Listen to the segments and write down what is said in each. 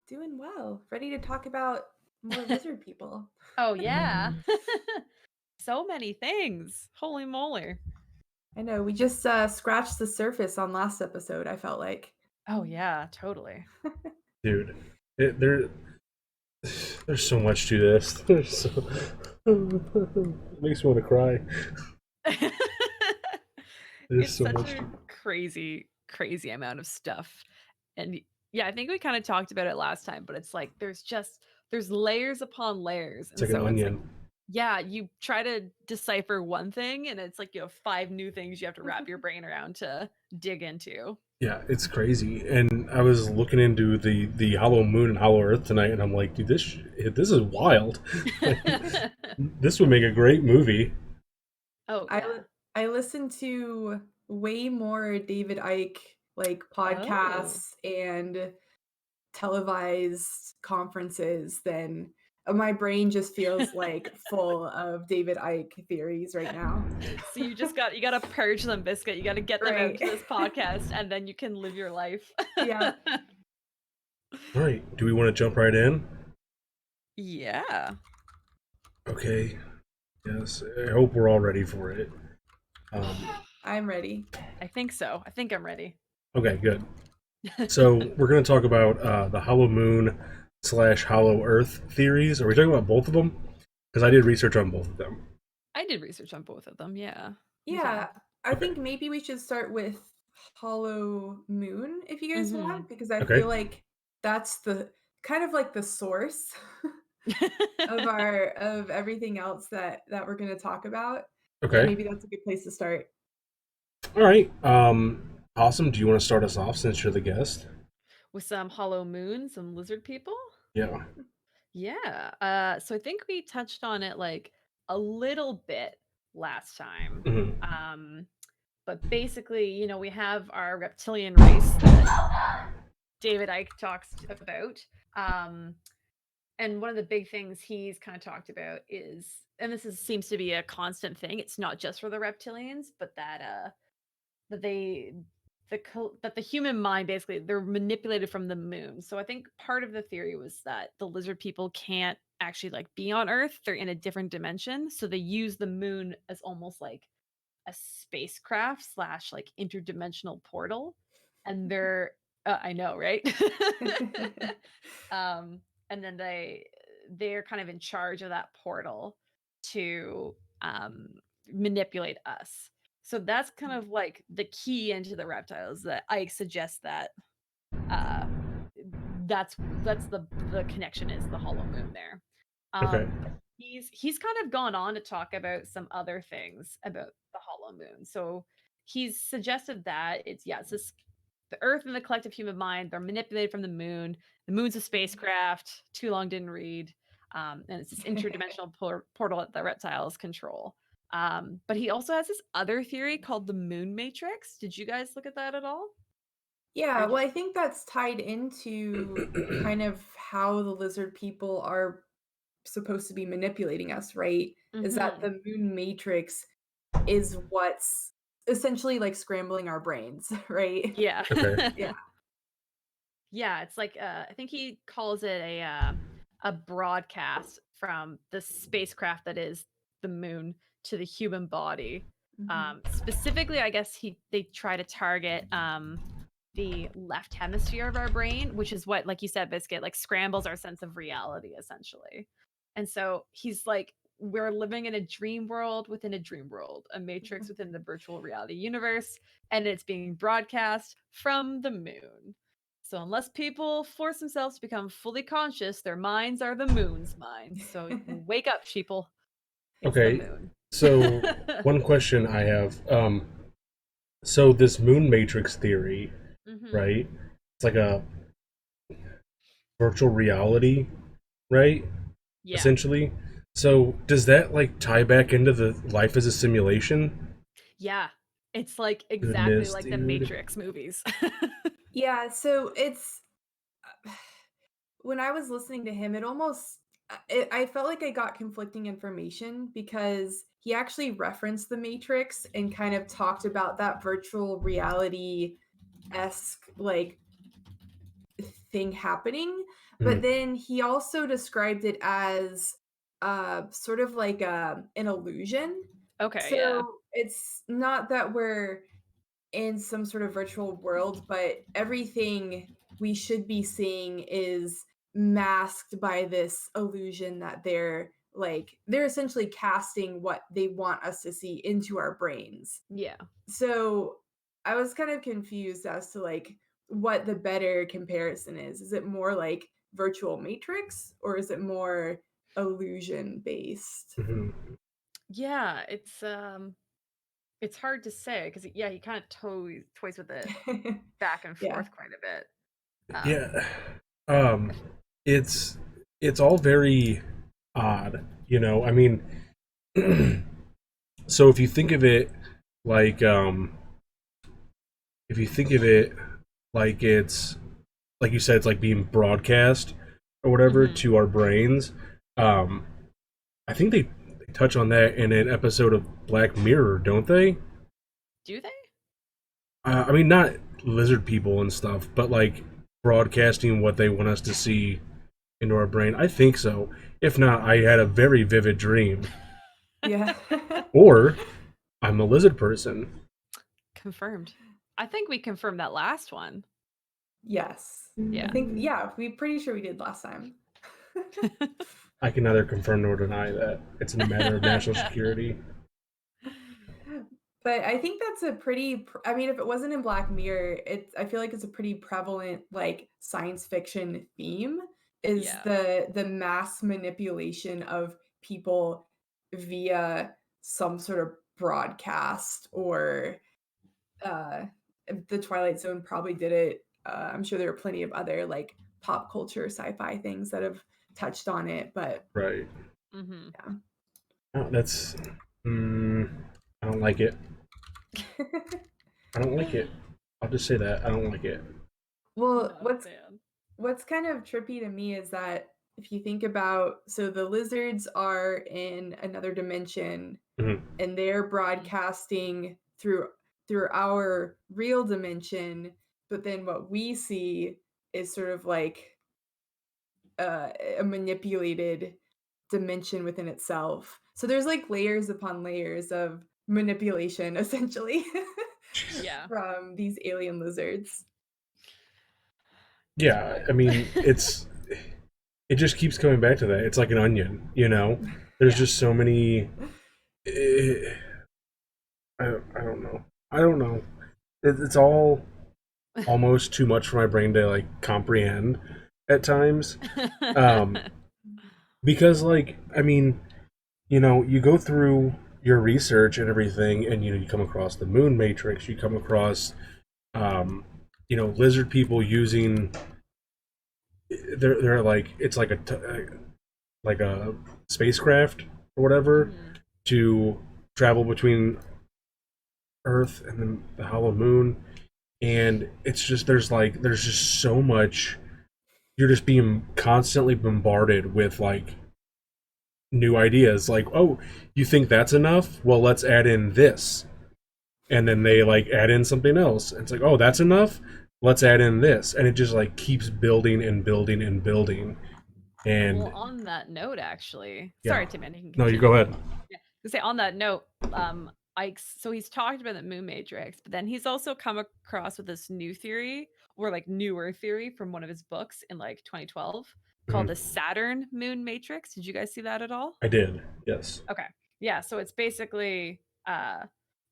Doing well. Ready to talk about more lizard people. Oh, yeah. So many things. Holy moly. I know, we just scratched the surface on last episode, I felt like. Oh, yeah, totally. Dude, there's so much to this. It makes me want to cry. There's It's so such much. a crazy, crazy amount of stuff. And yeah, I think we kind of talked about it last time, but it's like there's layers upon layers. It's And like an so it's like, onion. yeah, you try to decipher one thing and it's like you have 5 new things you have to wrap your brain around to dig into. Yeah, it's crazy. And I was looking into the Hollow Moon and Hollow Earth tonight, and I'm like, dude, this is wild. This would make a great movie. Oh, I yeah. I listened to way more David Icke like Oh. podcasts and televised conferences than my brain just feels like full of David Icke theories right now. So you gotta purge them, Biscuit. You gotta get them out Right. to this podcast, and then you can live your life. Yeah. All right, do we want to jump right in? Yeah. Okay. Yes, I hope we're all ready for it. I'm ready. I think so. I think I'm ready. Okay, good. So we're going to talk about the Hollow Moon / Hollow Earth theories. Are we talking about both of them? Because I did research on both of them. I did research on both of them, yeah. Yeah, I Okay. think maybe we should start with Hollow Moon if you guys want, Mhm. because I Okay. feel like that's the kind of like the source of everything else that we're going to talk about. Okay. And maybe that's a good place to start. All right. Awesome. Do you want to start us off since you're the guest? With some hollow moon, some lizard people? Yeah. Yeah. So I think we touched on it like a little bit last time. Mhm. But basically, we have our reptilian race that David Icke talks about. And one of the big things he's kind of talked about is, and seems to be a constant thing. It's not just for the reptilians, but that that the human mind, basically they're manipulated from the moon. So I think part of the theory was that the lizard people can't actually like be on Earth. They're in a different dimension. So they use the moon as almost like a spacecraft / like interdimensional portal. And they're I know, right? And then they're kind of in charge of that portal to manipulate us. So that's kind of like the key into the reptiles that I suggest that uh that's the connection is the hollow moon there. Okay. He's kind of gone on to talk about some other things about the hollow moon. So he's suggested that it's this the earth and the collective human mind, they're manipulated from the moon. The moon's a spacecraft. Too long didn't read. And it's this interdimensional portal that the reptiles control. But he also has this other theory called the moon matrix. Did you guys look at that at all? Yeah, well, I think that's tied into kind of how the lizard people are supposed to be manipulating us, right? Is that the moon matrix is what's essentially like scrambling our brains, right? Yeah. Okay. Yeah. Yeah, it's like I think he calls it a broadcast from the spacecraft that is the moon to the human body. Mhm. Specifically, I guess they try to target the left hemisphere of our brain, which is what, like you said, Biscuit, like scrambles our sense of reality essentially. And so he's like, we're living in a dream world within a dream world, a matrix within the virtual reality universe, and it's being broadcast from the moon. So unless people force themselves to become fully conscious, their minds are the moon's minds. So wake up, sheeple. It's the Okay. moon. So one question I have. So this moon matrix theory, right? It's like a virtual reality, right? Yeah. Essentially. So does that like tie back into the life as a simulation? Yeah. It's like exactly Goodness, like the dude. Matrix movies. Yeah, so it's when I was listening to him, it almost I felt like I got conflicting information because he actually referenced the Matrix and kind of talked about that virtual reality esque like thing happening, But Mhm. then he also described it as sort of like an illusion. Okay, yeah. So it's not that we're in some sort of virtual world, but everything we should be seeing is masked by this illusion that they're essentially casting what they want us to see into our brains. Yeah. So I was kind of confused as to like what the better comparison is. Is it more like virtual matrix or is it more illusion based? Mhm. Yeah, it's hard to say because yeah, he kind of toys with it back and Yeah. forth quite a bit. Yeah. Um, it's it's all very odd, you know. I mean, so like if you think of it like it's like you said, it's like being broadcast or whatever Mhm. to our brains. Um, I think they touch on that in an episode of Black Mirror, don't they? Do they? I mean, not lizard people and stuff, but like broadcasting what they want us to see into our brain. I think so. If not, I had a very vivid dream. Yeah. Or I'm a lizard person. Confirmed. I think we confirmed that last one. Yes. I Yeah. think yeah, we pretty sure we did last time. I can neither confirm nor deny that. It's a matter of national security. But I think that's a I mean, if it wasn't in Black Mirror, I feel like it's a pretty prevalent like science fiction theme is Yeah. the mass manipulation of people via some sort of broadcast or uh the Twilight Zone probably did it. I'm sure there are plenty of other like pop culture sci-fi things that have touched on it, but Right. Mhm. yeah. Oh, that's. Mm, I don't like it. I don't like it. I'll just say that. I don't like it. Well, Not a fan. what's kind of trippy to me is that if you think about so the lizards are in another dimension Mhm. and they're Mhm. broadcasting through our real dimension, but then what we see is sort of like a manipulated dimension within itself. So there's like layers upon layers of manipulation essentially Yeah. from these alien lizards. It's Yeah, wild. I mean, it just keeps coming back to that. It's like an onion, you know. There's Yeah. just so many. eh, I don't know. I don't know. It's all almost too much for my brain to like comprehend at times. Um, because like I mean, you know, you go through your research and everything, and you know, you come across the moon matrix. You come across, um, you know, lizard people using. They're like it's like a spacecraft or whatever Mhm. to travel between Earth and then the hollow moon, and it's just there's just so much. You're just being constantly bombarded with like new ideas. Like, oh, you think that's enough? Well, let's add in this, and then they like add in something else. And it's like, oh, that's enough. Let's add in this, and it just like keeps building and building and building. Well, And on that note, actually, yeah, sorry, Tim, and you can no, you go continue. ahead. Yeah, to say on that note, Ike's so he's talked about the moon matrix, but then he's also come across with this new theory or like newer theory from one of his books in like 2012 called the Mhm. Saturn moon matrix. Did you guys see that at all? I did, yes. Okay. Yeah, so it's basically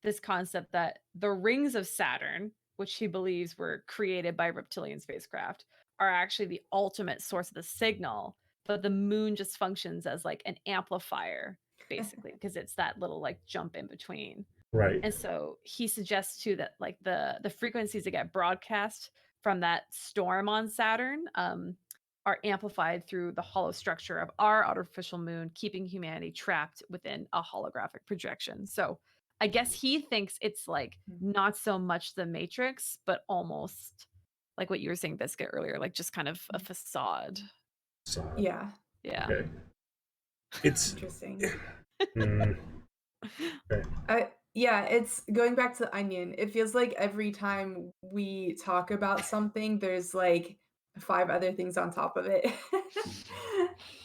this concept that the rings of Saturn, which he believes were created by reptilian spacecraft, are actually the ultimate source of the signal, but the moon just functions as like an amplifier basically because it's that little like jump in between. Right. And so he suggests too that like the frequencies that get broadcast from that storm on Saturn are amplified through the hollow structure of our artificial moon, keeping humanity trapped within a holographic projection. So I guess he thinks it's like not so much the matrix, but almost like what you were saying, Biscuit, earlier, like just kind of a facade. So, Yeah, Yeah. okay. It's interesting. mm, okay. Yeah, it's going back to the onion. It feels like every time we talk about something, there's like 5 other things on top of it.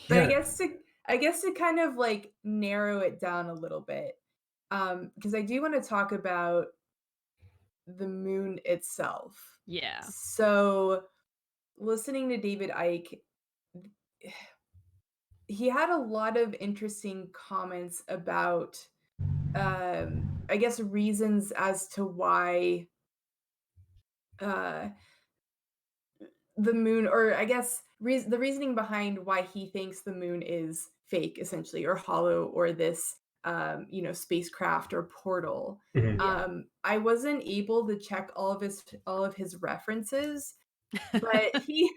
But Yeah, I guess to kind of, like, narrow it down a little bit, because I do wanna talk about the moon itself. Yeah. So, listening to David Icke, he had a lot of interesting comments about, I guess, reasons as to why, uh the moon, or I guess the reasoning behind why he thinks the moon is fake, essentially, or hollow, or this, spacecraft or portal. mhm, Yeah. I wasn't able to check all of his references, but he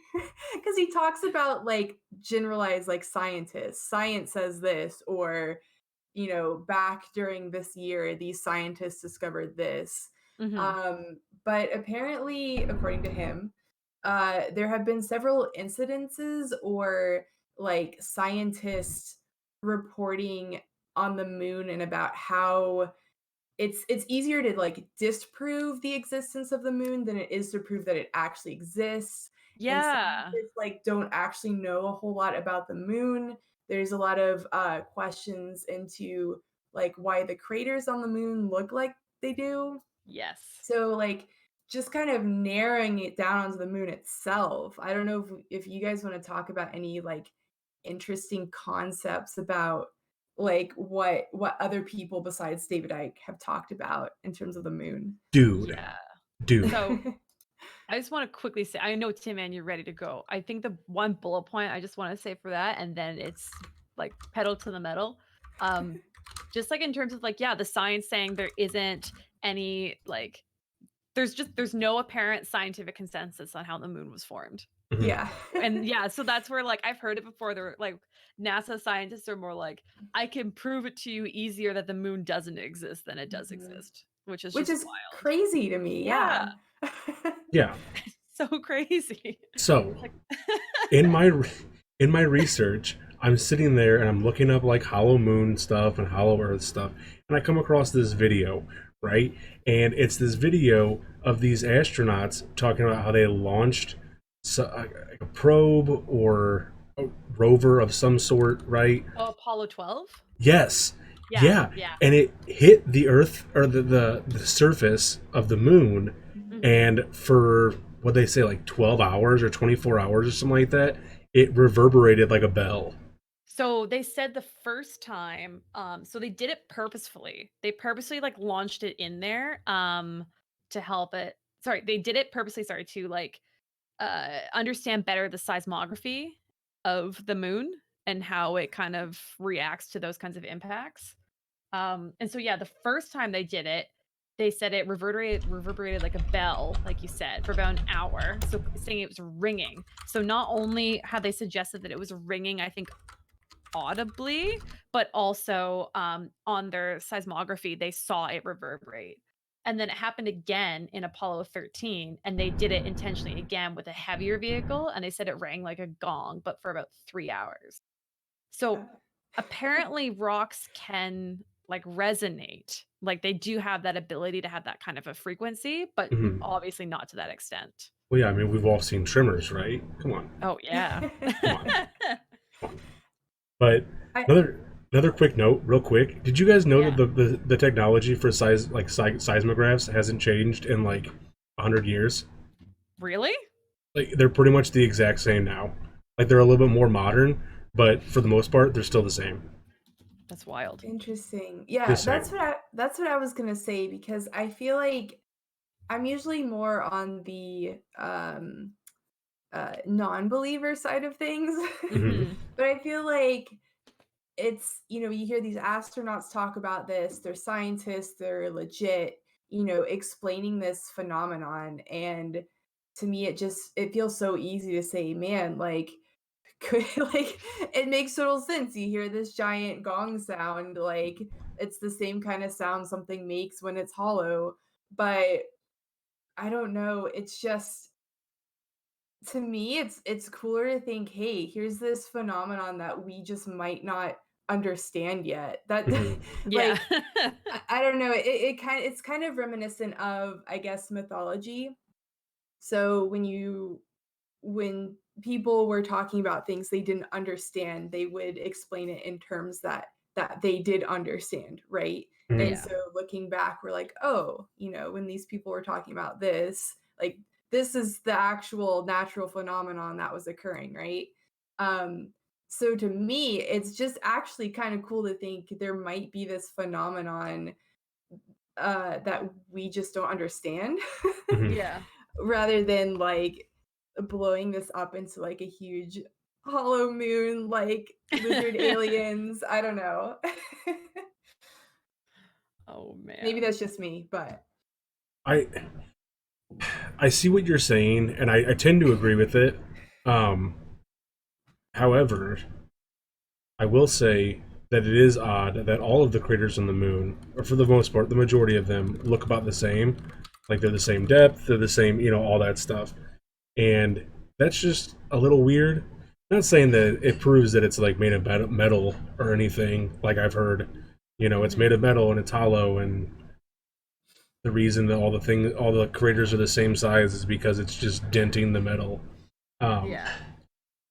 because he talks about, like, generalized, like, scientists. Science says this, or, back during this year, these scientists discovered this. Mhm. But apparently, according to him, there have been several incidences, or like scientists reporting on the moon, and about how it's easier to, like, disprove the existence of the moon than it is to prove that it actually exists, and Yeah. scientists, like, don't actually know a whole lot about the moon. There's a lot of, questions into, like, why the craters on the moon look like they do. Yes. So, like, just kind of narrowing it down onto the moon itself. I don't know if you guys wanna talk about any, like, interesting concepts about, like, what other people besides David Icke have talked about in terms of the moon. dude, Yeah. dude, So I just want to quickly say, I know Tim and you're ready to go. I think the one bullet point I just want to say for that, and then it's like pedal to the metal. Um, just like in terms of like, yeah, the science saying there isn't any like there's no apparent scientific consensus on how the moon was formed. mhm, Yeah. And yeah, so that's where like I've heard it before. They're like NASA scientists are more like, I can prove it to you easier that the moon doesn't exist than it does Mhm. exist, which is Which just is wild. crazy to me, Yeah, yeah. yeah. so crazy. So Like in my in my research, I'm sitting there and I'm looking up like Hollow Moon stuff and Hollow Earth stuff, and I come across this video, right? And it's this video of these astronauts talking about how they launched like a probe or a rover of some sort, right? Oh, Apollo 12? Yes. Yeah, Yeah. yeah. And it hit the Earth or the surface of the moon, Mhm. Mhm. and for what they say, like 12 hours or 24 hours or something like that, it reverberated like a bell. So they said the first time, so they did it purposefully. They purposely like launched it in there, to help it. Sorry, they did it purposely, sorry, to like understand better the seismography of the moon and how it kind of reacts to those kinds of impacts. And so yeah, the first time they did it, they said it reverberated like a bell, like you said, for about an hour. So saying it was ringing. So not only had they suggested that it was ringing, I think audibly, but also on their seismography, they saw it reverberate. And then it happened again in Apollo 13, and they did it intentionally again with a heavier vehicle, and they said it rang like a gong, but for about 3 hours. So apparently rocks can like resonate. Like they do have that ability to have that kind of a frequency, but Mhm. obviously not to that extent. Well, yeah, I mean, we've all seen Tremors, right? Come on, Oh yeah. come on, come on. But I another another quick note, real quick. Did you guys know that Yeah. the technology for seismographs hasn't changed in like 100 years? Really? Like they're pretty much the exact same now. Like they're a little bit more modern, but for the most part, they're still the same. That's wild. Interesting. Yeah, Just saying. that's what I was gonna say, because I feel like I'm usually more on the, non-believer side of things. Hmm. Mhm. But I feel like it's, you hear these astronauts talk about this, they're scientists, they're legit, explaining this phenomenon, and to me it feels so easy to say, man, like, could like, it makes total sense. You hear this giant gong sound, like, it's the same kind of sound something makes when it's hollow, but I don't know, it's just, to me, it's cooler to think, "Hey, here's this phenomenon that we just might not understand yet." That Hmm. Yeah. like, I don't know, it's kind of reminiscent of, I guess, mythology. So when you when people were talking about things they didn't understand, they would explain it in terms that they did understand, right? And Mhm. Yeah. so looking back, we're like, oh, when these people were talking about this, like this is the actual natural phenomenon that was occurring, right? Um, so to me, it's just actually kind of cool to think there might be this phenomenon that we just don't understand. Mhm. Yeah. Rather than like blowing this up into like a huge hollow moon, like lizard aliens. I don't know. Oh Maybe man. that's just me, but I I see what you're saying, and I tend to agree with it. Um, However, I will say that it is odd that all of the craters on the moon, or for the most part, the majority of them, look about the same. Like they're the same depth, they're the same, all that stuff. And that's just a little weird. Not saying that it proves that it's like made of metal or anything, like I've heard. It's made Mhm. of metal and it's hollow, and the reason that all the craters are the same size is because it's just denting the metal. Um, Yeah.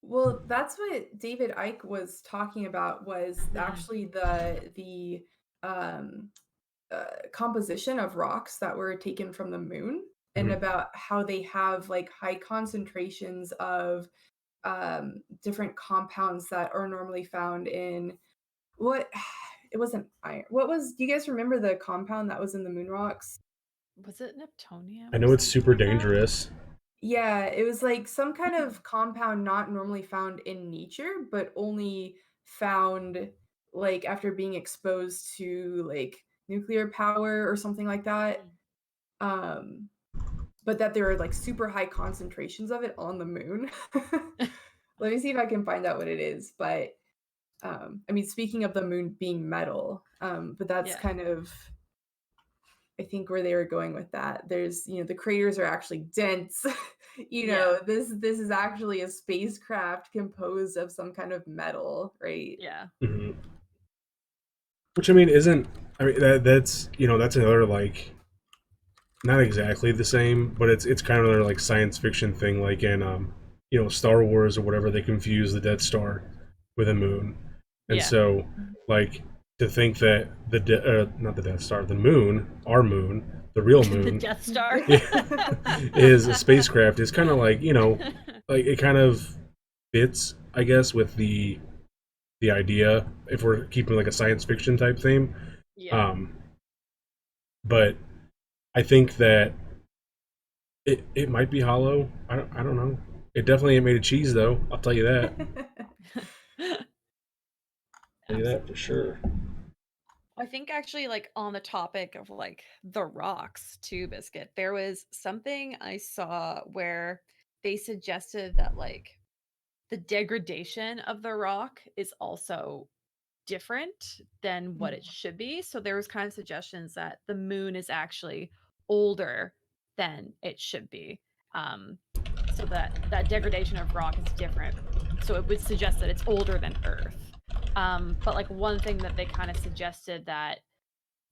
well, that's what David Icke was talking about was Mhm. actually the um composition of rocks that were taken from the moon and mhm, about how they have like high concentrations of different compounds that are normally found in what it wasn't iron. What was do you guys remember the compound that was in the moon rocks? Was it Neptunium I or know it's something super like that? dangerous. Yeah, it was like some kind of compound not normally found in nature, but only found like after being exposed to like nuclear power or something like that. Mhm. Um, but that there are like super high concentrations of it on the moon. Let me see if I can find out what it is. But I mean, speaking of the moon being metal, but that's Yeah. kind of I think where they were going with that. There's, the craters are actually dense. Yeah. This is actually a spacecraft composed of some kind of metal, right? Yeah. Mhm. Which I mean isn't. I mean that's another like not exactly the same, but it's kind of another like science fiction thing, like in Star Wars or whatever. They confuse the Death Star with a moon, and Yeah. so like to think that not the Death Star, the moon, our moon, the real The moon, Death Star. is a spacecraft is kind of like like it kind of fits, I guess, with the idea if we're keeping like a science fiction type theme. Yeah. Um, but I think that it might be hollow. I don't know. It definitely ain't made of cheese though. I'll tell you that. Tell you that for Absolutely. sure. I think actually like on the topic of like the rocks too, Biscuit, there was something I saw where they suggested that like the degradation of the rock is also different than what it should be. So there was kind of suggestions that the moon is actually older than it should be. Um, so that degradation of rock is different. So it would suggest that it's older than Earth. But like one thing that they kind of suggested that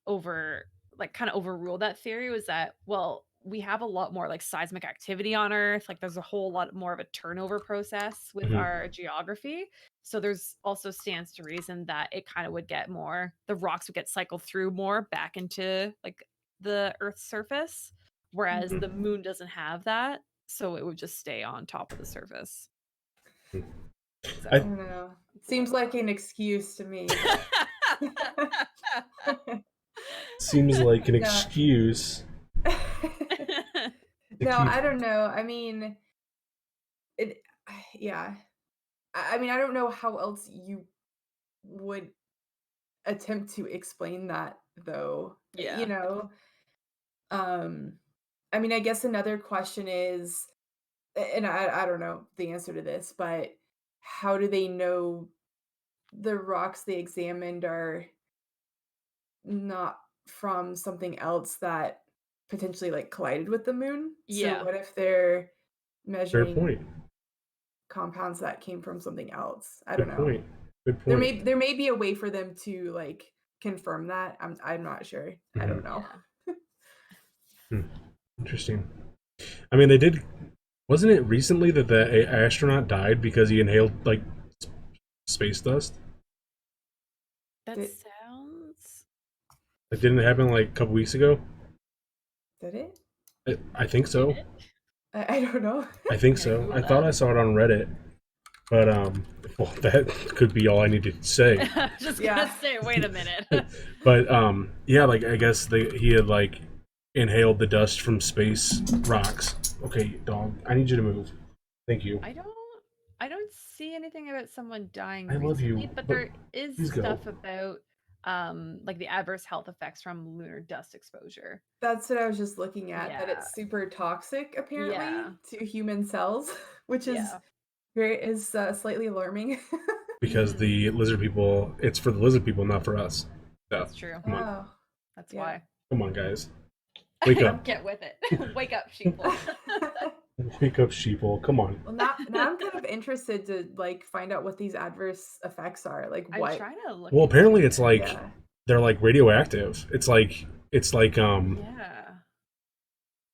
over like kind of overruled that theory was that well we have a lot more like seismic activity on earth, like there's a whole lot more of a turnover process with Mhm. our geography, so there's also stands to reason that it kind of would get more the rocks would get cycled through more back into like the earth's surface, whereas Mhm. the moon doesn't have that, so it would just stay on top of the surface. I I So don't know. It it's a lot seems of like fun. an excuse to me, but seems like an no. excuse to No, keep. I don't know. I mean, it yeah. I mean, I don't know how else you would attempt to explain that though. You Yeah. know, um I mean, I guess another question is and I don't know the answer to this, but how do they know the rocks they examined are not from something else that potentially like collided with the moon? So Yeah. what if they're Fair measuring point. compounds that came from something else? I don't Good know. point. Good There point. may there may be a way for them to like confirm that. I'm not sure. I Hmm. don't know. Yeah. Hmm. Interesting. I mean, they did. Wasn't it recently that the astronaut died because he inhaled like space dust? That Did sounds. Like, didn't it happen like a couple weeks ago? did it? I think Did so. it? I don't know. I think I'm gonna so. Google I thought that. I saw it on Reddit, but well, that could be all I needed to say. Just Yeah. gonna say, wait a minute. But yeah, like I guess he had like inhaled the dust from space rocks. Okay, dog, I need you to move. Thank you. I don't see anything about someone dying I love you, recently, but but there is please go. stuff about like the adverse health effects from lunar dust exposure. That's what I was just looking at, that Yeah. it's super toxic Yeah. apparently to human cells, which is Yeah. slightly alarming. Because Mhm. the lizard people, it's for the lizard people, not for us. So, That's true. come on, Oh, That's yeah. why. come on, guys, wake up, Get with it. Wake up, sheeple. wake up, sheeple. Come on. Well, now I'm kind of interested to like find out what these adverse effects are. Like I'm what? trying to look Well, into apparently it's it. like Yeah. they're like radioactive. It's like Yeah.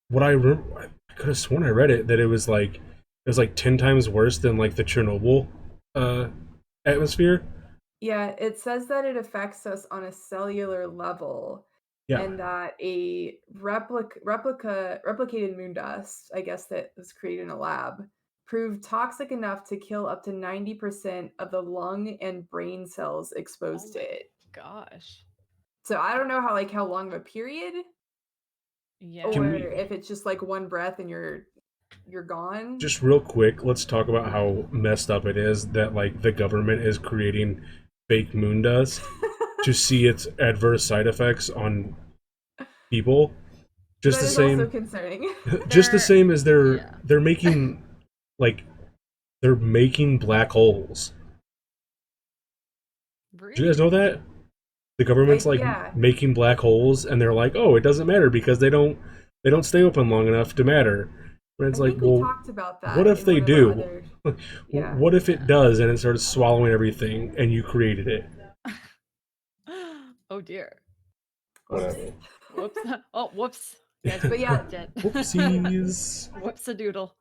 what I remember. I could have sworn I read it that it was like 10 times worse than like the Chernobyl uh atmosphere. Yeah, it says that it affects us on a cellular level Yeah. and that a replicated moon dust, I guess that was created in a lab, proved toxic enough to kill up to 90% of the lung and brain cells Oh exposed to my it. gosh. So I don't know how long of a period Yeah. Can or we if it's just like one breath and you're gone. just real quick, let's talk about how messed up it is that like the government is creating fake moon dust to see its adverse side effects on people. Just That the is also same concerning. just the They're same as they're yeah. they're making like they're making black holes. Do you guys know Really? that? The government's like Yeah. making black holes and they're like, "Oh, it doesn't matter because they don't stay open long enough to matter." But it's I like, think we "Well, talked about what that if in they one of our do? other yeah. What if it Yeah. does and it starts swallowing everything and you created it?" Oh dear. Whoops. Whatever. Whoops. Oh, whoops. You guys But yeah, clicked it. Whoopsies. Whoops a doodle.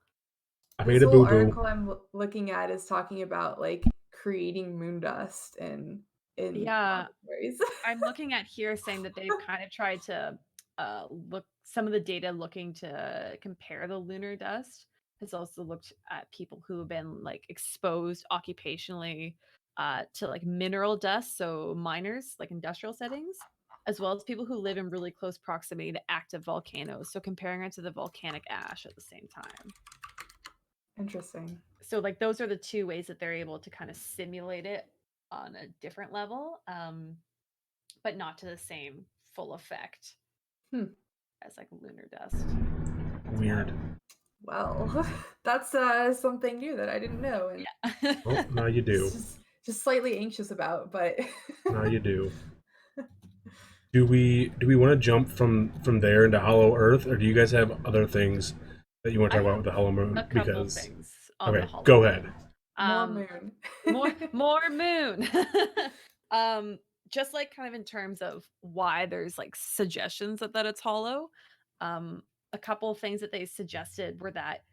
I this made a whole boo boo. article I'm looking at is talking about like creating moon dust and in Yeah. laboratories. I'm looking at here saying that they've kind of tried to look some of the data looking to compare the lunar dust has also looked at people who have been like exposed occupationally to like mineral dust, so miners, like industrial settings, as well as people who live in really close proximity to active volcanoes. So comparing it to the volcanic ash at the same time. Interesting. So like those are the two ways that they're able to kind of simulate it on a different level. But not to the same full effect Hmm. as like lunar dust. That's Weird. wild. Well, that's something new that I didn't know and Yeah. Well, now you do. just slightly anxious about, but Now you do. Do we want to jump from there into Hollow Earth, or do you guys have other things that you want to I talk about have with the Hollow a Moon? couple Because things on the okay, hollow go ahead. moon. more Um, moon. more moon. um, just like kind of in terms of why there's like suggestions that it's hollow. Um, a couple of things that they suggested were that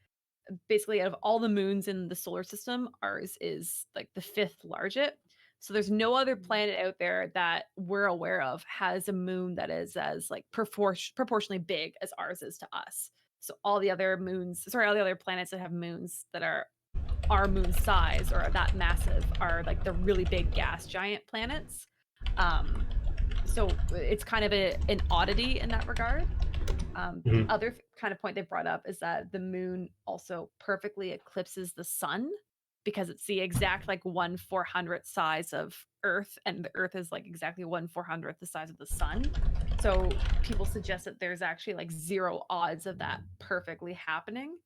basically out of all the moons in the solar system, ours is like the fifth largest. So there's no other planet out there that we're aware of has a moon that is as like proportionally big as ours is to us. So all the other moons, sorry, all the other planets that have moons that are our moon size or that massive are like the really big gas giant planets. Um, so it's kind of an oddity in that regard. The Mhm. other kind of point they brought up is that the moon also perfectly eclipses the sun because it's the exact like 1/400th size of Earth, and the Earth is like exactly 1/400th the size of the sun. So people suggest that there's actually like zero odds of that perfectly happening,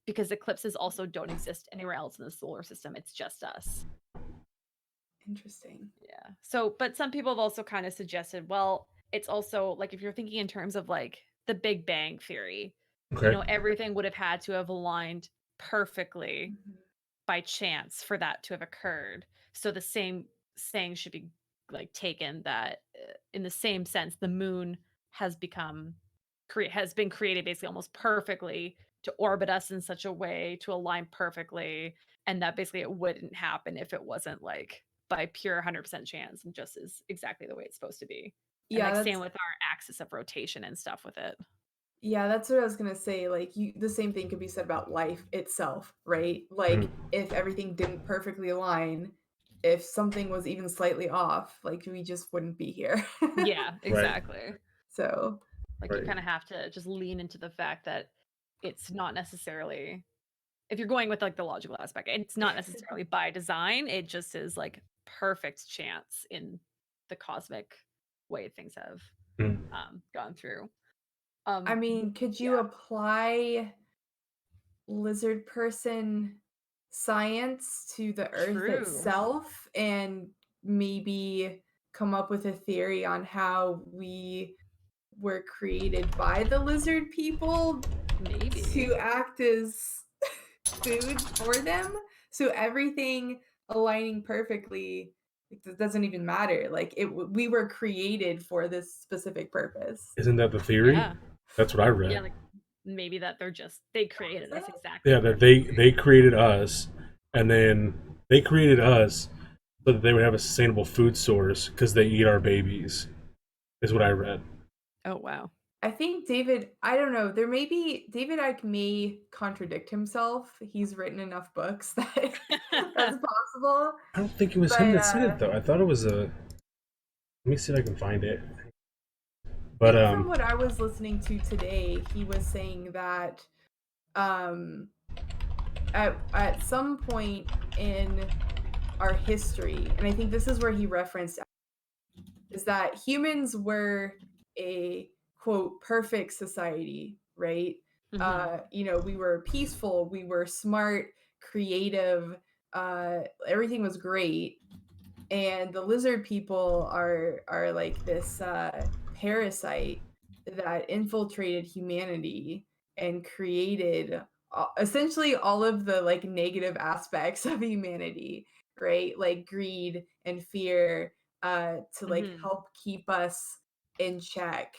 because eclipses also don't exist anywhere else in the solar system. It's just us. Interesting. Yeah. So, but some people have also kind of suggested, well, it's also like if you're thinking in terms of like the Big Bang theory, Okay. everything would have had to have aligned perfectly Mhm. by chance for that to have occurred. So the same saying should be like taken that in the same sense, the moon has become has been created basically almost perfectly to orbit us in such a way to align perfectly, and that basically it wouldn't happen if it wasn't like by pure 100% chance and just is exactly the way it's supposed to be. And Yeah, like that's same with our axis of rotation and stuff with it. yeah, that's what I was gonna say. Like the same thing could be said about life itself, right? Like if everything didn't perfectly align, if something was even slightly off, like we just wouldn't be here. Yeah, Right. exactly. So Like you kind of have to just lean into the fact that it's not necessarily, if you're going with like the logical aspect, it's not necessarily by design. It just is like perfect chance in the cosmic way things have Mm. gone through. I mean, could you Yeah. apply lizard person science to the Earth True. itself and maybe come up with a theory on how we were created by the lizard people Maybe. to act as food for them? So everything aligning perfectly, it doesn't even matter. Like we were created for this specific purpose. Isn't that the theory? Yeah. That's what I read. Yeah, like maybe that they created us Is it? exactly. Yeah, that they created us, and then they created us so that they would have a sustainable food source because they eat our babies. Is what I read. Oh wow. I think David, I don't know, there may be David Icke may contradict himself. He's written enough books that that's possible. I don't think it was him But that said it though. I thought it was a. Let me see if I can find it. I But think from what I was listening to today, he was saying that um at some point in our history, and I think this is where he referenced, is that humans were a quote perfect society, right? We were peaceful, we were smart, creative, everything was great. And the lizard people are like this parasite that infiltrated humanity and created essentially all of the like negative aspects of humanity, right? Like greed and fear, to like help keep us in check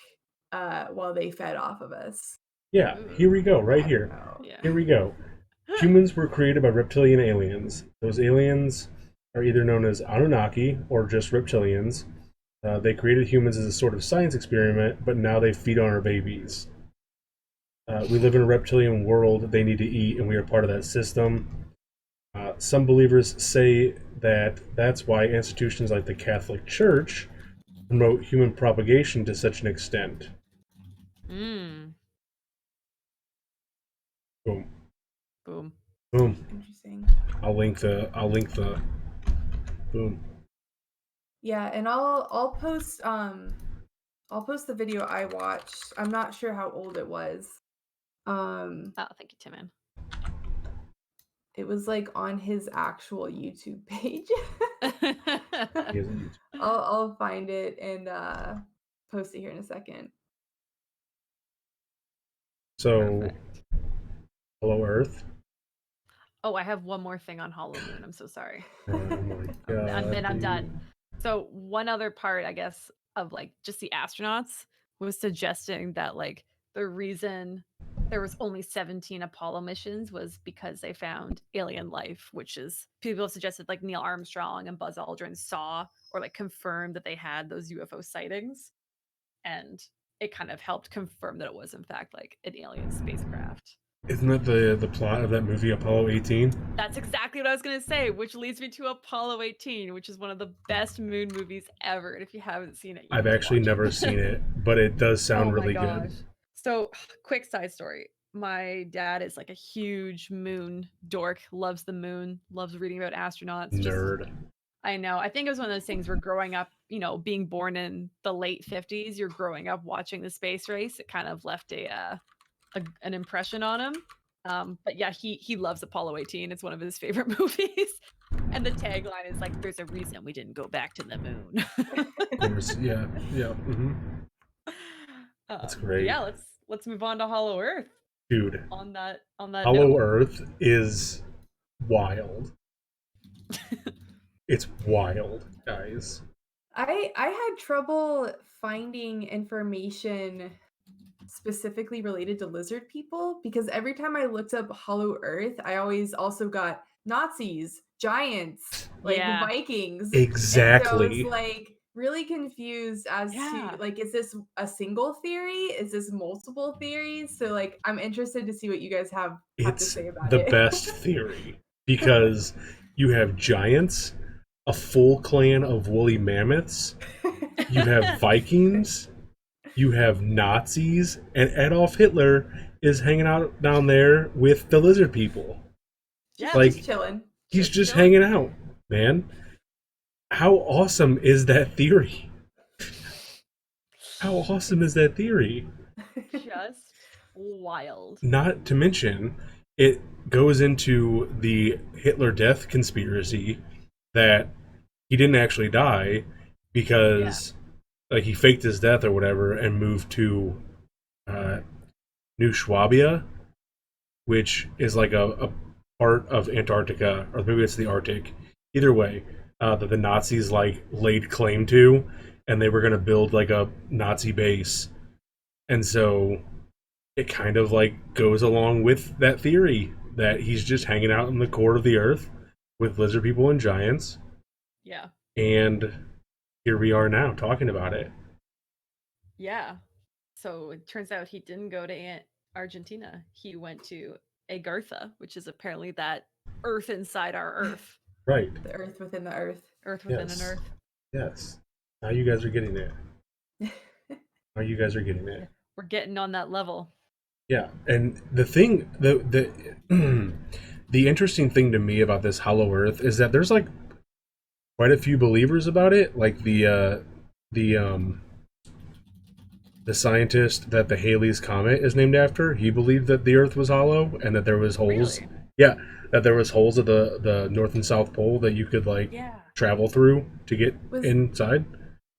while they fed off of us. yeah, here we go, right here. Yeah. Here we go. Humans were created by reptilian aliens. Those aliens are either known as Anunnaki or just reptilians. They created humans as a sort of science experiment, but now they feed on our babies. We live in a reptilian world. They need to eat, and we are part of that system. Some believers say that that's why institutions like the Catholic Church promote human propagation to such an extent. Mm. Boom. Boom. Boom. Interesting. I'll link the boom. Yeah, and I'll post the video I watched. I'm not sure how old it was. Oh, thank you, Timon. It was like on his actual YouTube page. I'll find it and post it here in a second. So, Perfect. hello Earth. Oh, I have one more thing on Hollow Moon. I'm so sorry. Oh my god. And then I'm done. So one other part, I guess, of like just the astronauts was suggesting that like the reason there was only 17 Apollo missions was because they found alien life, which is people have suggested like Neil Armstrong and Buzz Aldrin saw or like confirmed that they had those UFO sightings. And it kind of helped confirm that it was in fact like an alien spacecraft. Isn't that the plot of that movie Apollo 18? That's exactly what I was going to say, which leads me to Apollo 18, which is one of the best moon movies ever. And if you haven't seen it, you I've need to actually watch never it. seen it, but it does sound Oh my really gosh. good. So, quick side story. My dad is like a huge moon dork, loves the moon, loves reading about astronauts. Nerd. I know. I think it was one of those things where growing up, being born in the late 50s, you're growing up watching the space race. It kind of left an impression on him. But yeah, he loves Apollo 18. It's one of his favorite movies. And the tagline is like, "There's a reason we didn't go back to the moon." Of course, yeah. Mm-hmm. That's great. Yeah, let's move on to Hollow Earth. Dude, On that Hollow note. Earth is wild. It's wild, guys. I had trouble finding information specifically related to lizard people because every time I looked up Hollow Earth, I always also got Nazis, giants, like Yeah. Vikings. And so I was Exactly. like really confused as to Yeah. like, is this a single theory? Is this multiple theories? So like I'm interested to see what you guys have to It's say about the it. best theory because you have giants, a full clan of woolly mammoths, you have Vikings, you have Nazis, and Adolf Hitler is hanging out down there with the lizard people. Yeah. Just Like, chilling. he's Just just chilling. hanging out, man. How awesome is that theory? How awesome is that theory? Just wild. Not to mention, it goes into the Hitler death conspiracy that he didn't actually die Yeah. because like he faked his death or whatever and moved to uh, New Swabia, which is like a part of Antarctica, or maybe it's the Arctic. Either way, that the Nazis like laid claim to, and they were going to build like a Nazi base, and so it kind of like goes along with that theory that he's just hanging out in the core of the Earth with lizard people and giants, Yeah. and here we are now talking about it. Yeah. So it turns out he didn't go to Argentina. He went to Agartha, which is apparently that Earth inside our Earth. Right. The earth within the earth. Earth within an Yes. Earth. Yes. Now you guys are getting it. Now you guys are getting it. We're getting on that level. Yeah, and the thing, the the interesting thing to me about this Hollow Earth is that there's like quite a few believers about it. Like the the scientist that the Halley's Comet is named after, he believed that the Earth was hollow and that there was holes. Really? Yeah, that there was holes at the North and South Pole that you could like Yeah. travel through to get Was inside.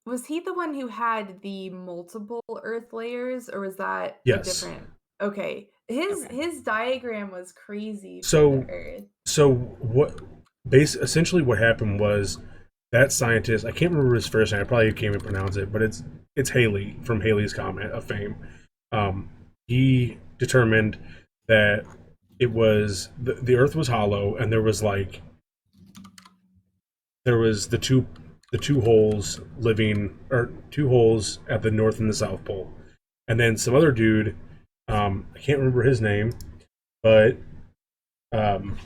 was he the one who had the multiple earth layers or was that a Yes. different? Okay. His Okay. his diagram was crazy for So the earth. so what essentially what happened was that scientist, I can't remember his first name, I probably can't even pronounce it, but it's Haley from Haley's Comet of fame. He determined that it was the earth was hollow and there was like there was the two holes living, or two holes at the north and the south pole. And then some other dude, I can't remember his name, but um,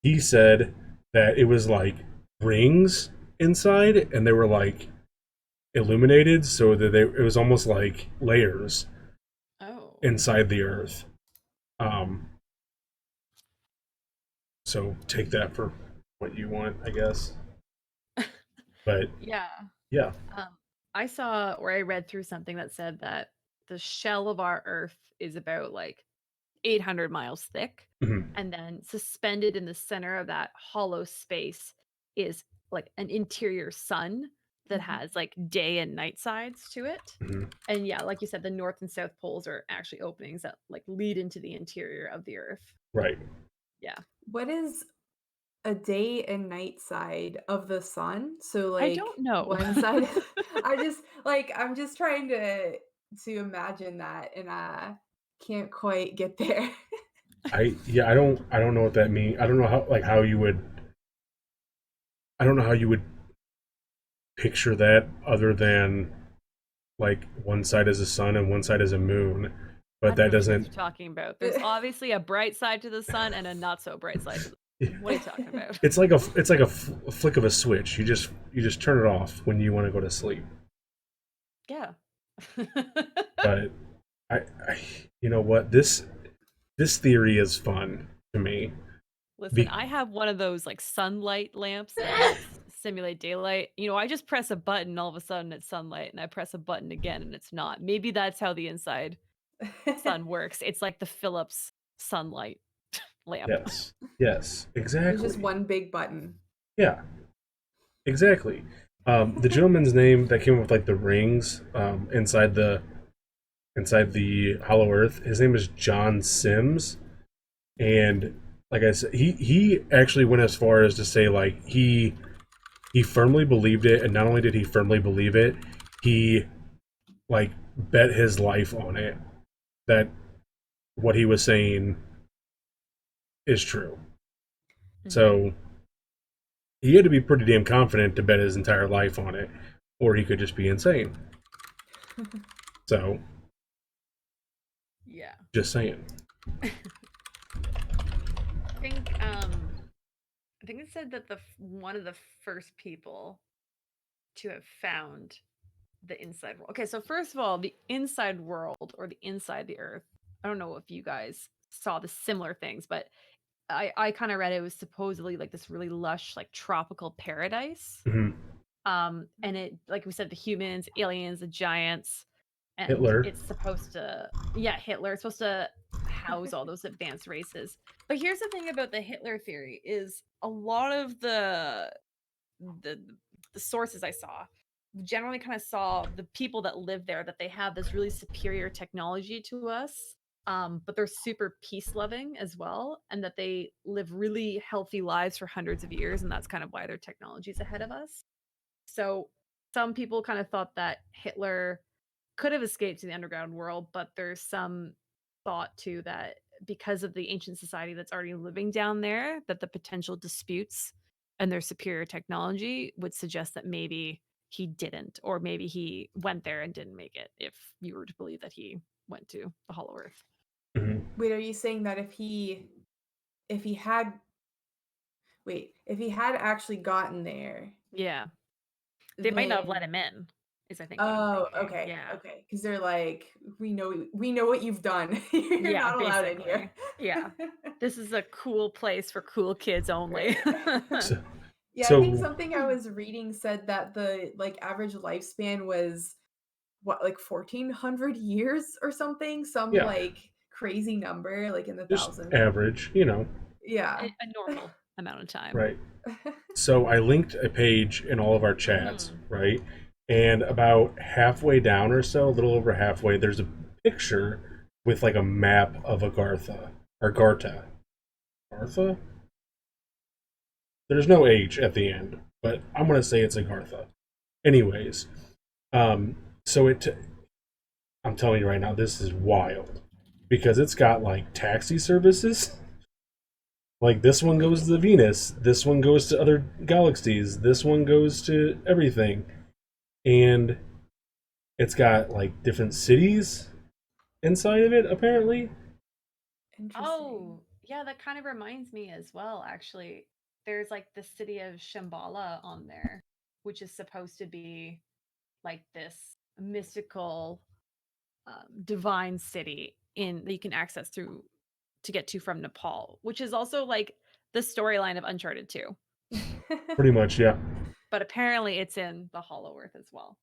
he said that it was like rings inside, and they were like illuminated, so that it was almost like layers Oh. inside the earth. Um, so take that for what you want, I guess. But Yeah. yeah, I saw, or I read through something that said that the shell of our Earth is about like 800 miles thick. mhm, And then suspended in the center of that hollow space is like an interior sun that Mhm. has like day and night sides to it. mhm. And yeah, like you said, the north and south poles are actually openings that like lead into the interior of the Earth. Right. Yeah. What is a day and night side of the sun? So I like don't know. one side I'm just trying to imagine that and can't quite get there. I don't know what that means. I don't know how you would, I don't know how you would picture that other than like one side is a sun and one side is a moon, I but don't that know what you guys doesn't. are talking about. There's obviously a bright side to the sun and a not so bright side to the sun. What are you talking about? It's like a flick of a switch. You just turn it off when you want to go to sleep. Yeah. But I you know what, this theory is fun to me. Listen, Be- I have one of those like sunlight lamps that helps simulate daylight. You know, I just press a button, all of a sudden it's sunlight, and I press a button again and it's not. Maybe that's how the inside sun works. It's like the Philips sunlight lamp. yes, yes, There's exactly. just one big button. Yeah, exactly. The gentleman's name that came up with like the rings inside the Hollow Earth, his name is John Sims, and like I said, he actually went as far as to say like he firmly believed it, and not only did he firmly believe it, he like bet his life on it. that what he was saying is true. So he had to be pretty damn confident to bet his entire life on it, or he could just be insane. So, Yeah. just saying. I think it said that one of the first people to have found the inside world. Okay, so first of all, the inside world or the inside the earth. I don't know if you guys saw the similar things, but I kind of read it was supposedly like this really lush, like tropical paradise. Mm-hmm. And it, like we said, the humans, aliens, the giants, and Hitler. it's supposed to, yeah, Hitler. It's supposed to house all those advanced races. But here's the thing about the Hitler theory: is a lot of the sources I saw generally kind of saw the people that live there that they have this really superior technology to us, but they're super peace loving as well, and that they live really healthy lives for hundreds of years, and that's kind of why their technology is ahead of us. So some people kind of thought that Hitler could have escaped to the underground world, but there's some thought too that because of the ancient society that's already living down there, that the potential disputes and their superior technology would suggest that maybe he didn't, or maybe he went there and didn't make it, if you were to believe that he went to the Hollow Earth. Mm-hmm. Wait, are you saying that if he had if he had actually gotten there, Yeah. They might not have let then him in, is I think what I'm oh, thinking. okay, Yeah. okay, because they're like, we know what you've done. You're Yeah, not allowed in here. basically. Yeah. This is a cool place for cool kids only. Right. So, Yeah, I think so something I was reading said that the like average lifespan was what, like 1400 years or something, some yeah, like crazy number, like in the just thousands. average, you know. Yeah. A normal amount of time. Right. So I linked a page in all of our chats, right? And about halfway down or so, a little over halfway, there's a picture with like a map of Agartha. Agarta. Agartha? There's no H at the end, but I'm going to say it's Agartha. Anyways, so I'm telling you right now, this is wild. Because it's got like taxi services. Like this one goes to Venus, this one goes to other galaxies, this one goes to everything. And it's got like different cities inside of it, apparently. Interesting. Oh, yeah, that kind of reminds me as well, actually. There's like the city of Shambhala on there, which is supposed to be like this mystical, divine city in that you can access through to get to from Nepal, which is also like the storyline of Uncharted 2. Pretty much, yeah. But apparently it's in the Hollow Earth as well.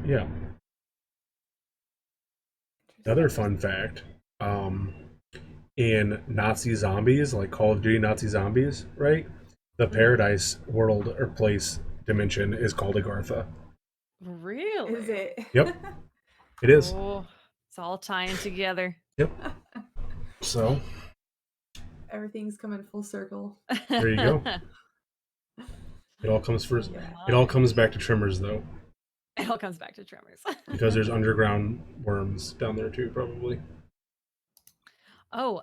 Yeah. Another fun fact, in Nazi zombies, like Call of Duty Nazi zombies, right? The paradise world or place dimension is called Agartha. Really? Is it? Yep. It is. Oh, it's all tying together. Yep. So Everything's coming full circle. there you go. It all comes first. It all comes back to Tremors, though, It all comes back to Tremors. because there's underground worms down there too, probably. Oh,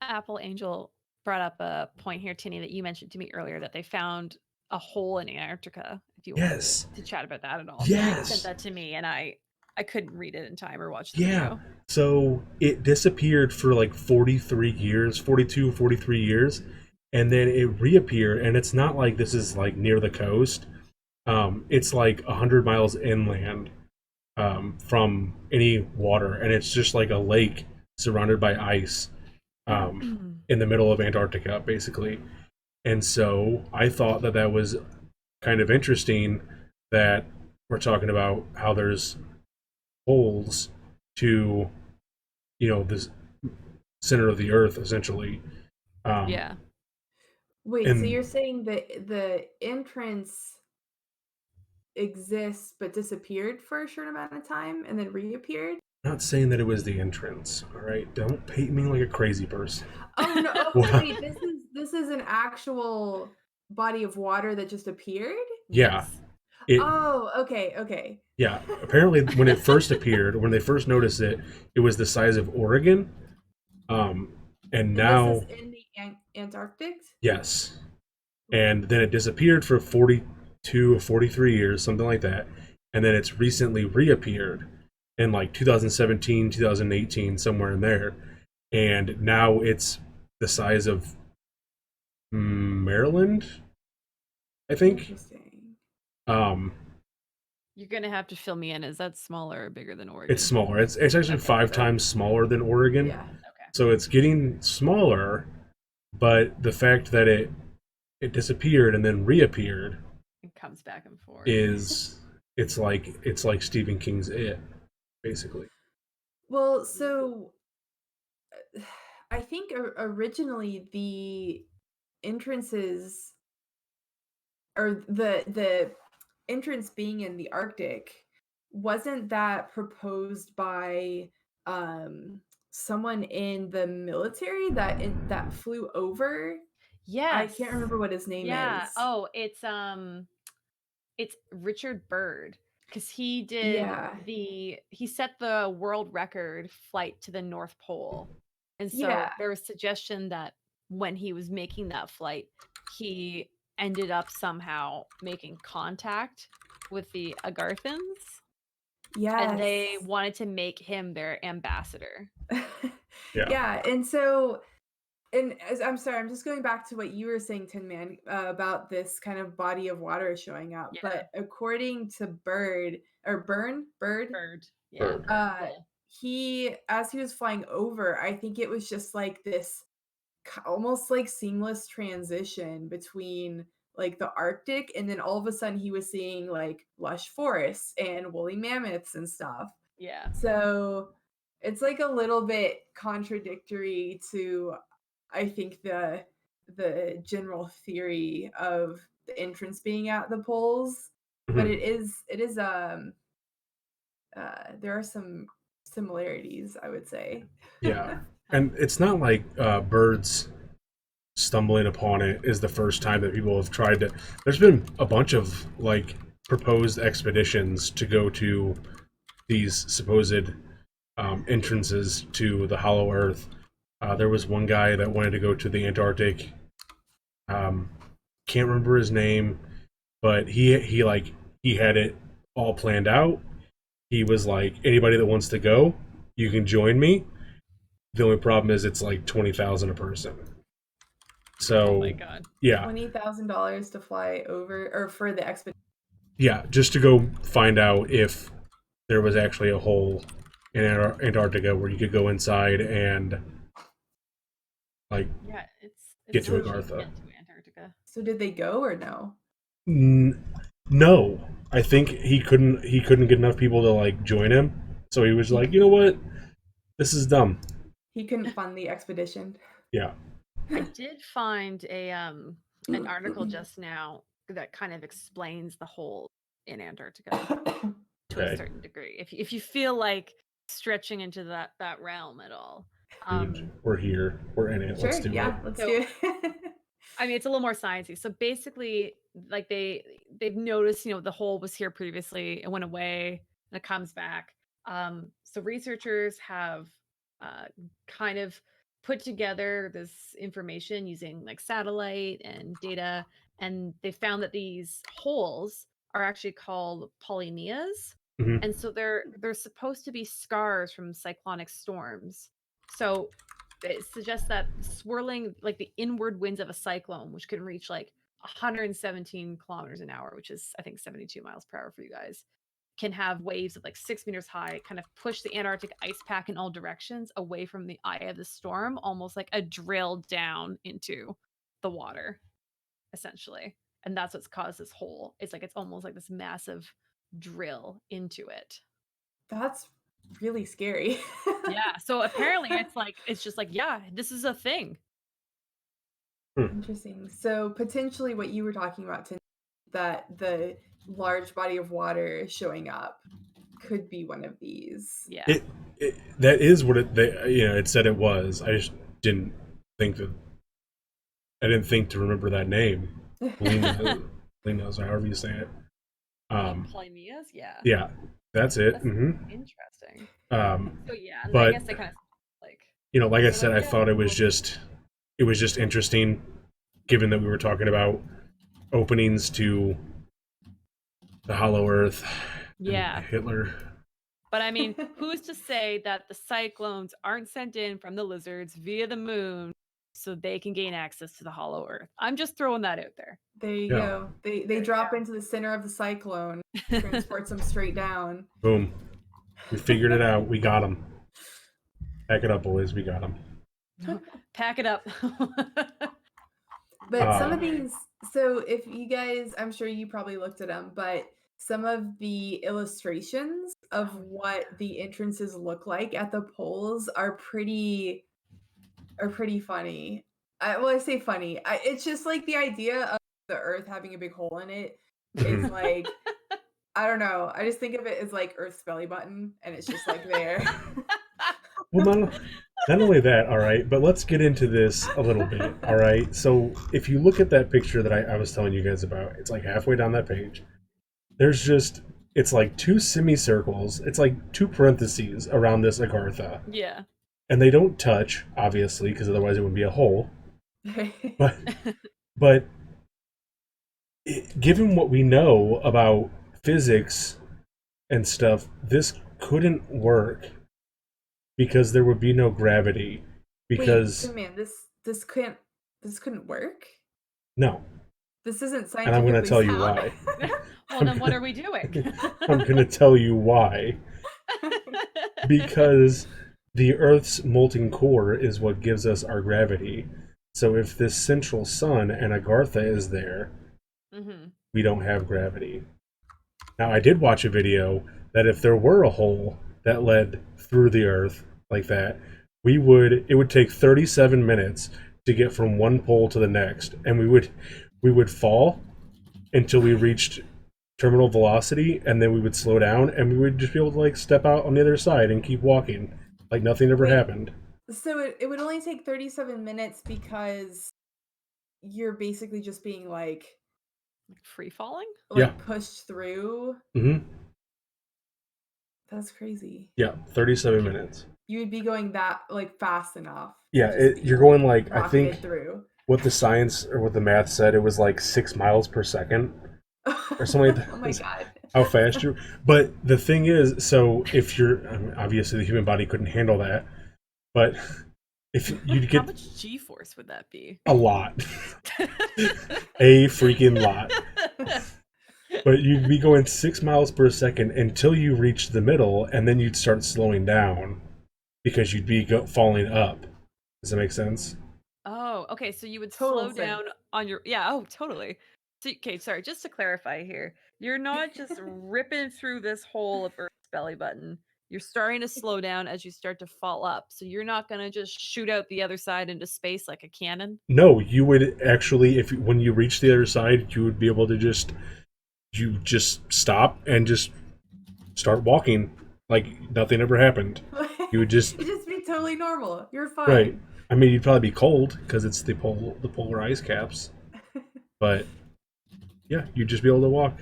Apple Angel brought up a point here, Tinny, that you mentioned to me earlier, that they found a hole in Antarctica. If you wanted Yes. to chat about that at all, Yes. you sent that to me, and I couldn't read it in time or watch the Yeah. video. So it disappeared for like 43 years, 42, 43 years, and then it reappeared. And it's not like this is like near the coast. It's like 100 miles inland from any water, and it's just like a lake surrounded by ice in the middle of Antarctica, basically. And so I thought that that was kind of interesting that we're talking about how there's holes to, you know, this center of the earth, essentially. Yeah. Wait, so And you're saying that the entrance exists but disappeared for a short amount of time and then reappeared? I'm not saying that it was the entrance, all right? Don't paint me like a crazy person. Oh no! What? Okay, wait, this is an actual body of water that just appeared? Yeah. Yes. It Oh, okay, okay. Yeah, apparently when it first appeared, when they first noticed it, it was the size of Oregon. Um, and And this is now, in the Antarctic? yes, and then it disappeared for 42 or 43 years, something like that, and then it's recently reappeared in like 2017, 2018, somewhere in there, and now it's the size of Maryland, I think. Interesting. Um, You're gonna have to fill me in. Is that smaller or bigger than it's Oregon? smaller. It's actually Okay, 5 times smaller than Oregon, Yeah. okay. so it's getting smaller. But the fact that it disappeared and then reappeared It comes back and forth. is it's like Stephen King's It, basically. Well, so I think originally the entrances or the entrance being in the Arctic wasn't that proposed by um someone in the military that flew over? I Yes. can't remember what his name Yeah. is. Oh, it's Richard Byrd because Yeah. he set the world record flight to the North Pole. And so Yeah. there was suggestion that when he was making that flight, he ended up somehow making contact with the Agarthans and Yes. they wanted to make him their ambassador. Yeah. Yeah, and so and as I'm sorry, I'm just going back to what you were saying, Tin Man, about this kind of body of water showing up. Yeah. But according to Bird, Bird. Yeah, Or Bird. uh, he as he was flying over, I think it was just like this almost like seamless transition between like the Arctic, and then all of a sudden he was seeing like lush forests and woolly mammoths and stuff. Yeah. So it's like a little bit contradictory to I think the general theory of the entrance being at the poles, but Mhm. it is there are some similarities, I would say. Yeah, and it's not like birds stumbling upon it is the first time that people have tried to. There's been a bunch of like proposed expeditions to go to these supposed entrances to the Hollow Earth. There was one guy that wanted to go to the Antarctic. Um, can't remember his name, but he had it all planned out. He was like, anybody that wants to go, you can join me. The only problem is it's like 20,000 a person. Oh my So god. yeah, $20,000 to fly over or for the expedition. yeah, just to go find out if there was actually a hole in Antarctica where you could go inside and like Yeah, get it's to so So cheap to Agartha. get to Antarctica. so did they go or no? No, I think he couldn't get enough people to like join him, so he was He like, you know what, this is dumb. he couldn't fund the expedition. Yeah. I did find a an article just now that kind of explains the hole in Antarctica to a Okay. certain degree. If you feel like stretching into that realm at all. Dude, we're here. We're in it. Let's Sure, do it. yeah, let's So do it. I mean, it's a little more sciencey. So basically, like they've noticed, the hole was here previously, it went away, and it comes back. So researchers have uh, kind of put together this information using like satellite and data, and they found that these holes are actually called polynias, Hmm. and so they're supposed to be scars from cyclonic storms. So it suggests that swirling like the inward winds of a cyclone, which can reach like 117 kilometers an hour, which is I think 72 miles per hour for you guys, can have waves of like 6 meters high, kind of push the Antarctic ice pack in all directions away from the eye of the storm, almost like a drill down into the water, essentially. And that's what's caused this hole. It's almost like this massive drill into it. That's really scary. Yeah. So apparently it's just like, yeah, this is a thing. Hmm. Interesting. So potentially what you were talking about, that the large body of water showing up could be one of these. Yeah. It that is what it said it was. I just didn't think that I didn't think to remember that name. Lena, Lena, however you say it. Polymias? Yeah. Yeah, that's it. That's interesting. So yeah, and I But guess they kind of like like I they're said, like, I yeah, thought it was just interesting, given that we were talking about openings to the Hollow Earth and yeah. Hitler. But I mean, who's to say that the cyclones aren't sent in from the lizards via the moon so they can gain access to the Hollow Earth? I'm just throwing that out there. There you Yeah. go. They drop into the center of the cyclone, transports them straight down. Boom. We figured it out. We got them. Pack it up, boys. We got them. Pack it up. But some Uh, of these, so if you guys, I'm sure you probably looked at them, but some of the illustrations of what the entrances look like at the poles are pretty funny. I say funny. It's just like the idea of the Earth having a big hole in it is like I don't know. I just think of it as like Earth's belly button, and it's just like there. well, not only that, all right, but let's get into this a little bit, all right? So if you look at that picture that I was telling you guys about, it's like halfway down that page. There's just, it's like two semicircles. It's like two parentheses around this Agartha. Yeah. And they don't touch, obviously, because otherwise it would be a hole. But, but given what we know about physics and stuff, this couldn't work because there would be no gravity. Because Wait, man, this couldn't work. no, This isn't and I'm going to scientifically tell you sound. why. Well, then what are we doing? I'm going to tell you why. Because the Earth's molten core is what gives us our gravity. So if this central sun and Agartha is there, we don't have gravity. Now, I did watch a video that if there were a hole that led through the Earth like that, it would take 37 minutes to get from one pole to the next, and we would fall until we reached terminal velocity, and then we would slow down, and we would just be able to like step out on the other side and keep walking like nothing ever happened. So it would only take 37 minutes because you're basically just being like free falling? Yeah. pushed through. Mm-hmm. That's crazy. Yeah, 37 minutes. You would be going that like fast enough. Yeah, you're going like I think through. What the science or what the math said, it was like 6 miles per second or something like that. Oh my god! How fast you? But the thing is, so if you're obviously the human body couldn't handle that, but if you get how much G-force would that be? a lot, a freaking lot. But you'd be going 6 miles per second until you reach the middle, and then you'd start slowing down because you'd be falling up. Does that make sense? Oh, okay. So you would Total slow down on your Oh, totally. So, okay, sorry. Just to clarify here, you're not just ripping through this hole of Earth's belly button. You're starting to slow down as you start to fall up. So you're not going to just shoot out the other side into space like a cannon. No, you would actually, when you reach the other side, you would be able to just stop and just start walking like nothing ever happened. You would just It'd just be totally normal. You're fine. Right. I mean, you'd probably be cold because it's the polar ice caps, but yeah, you'd just be able to walk.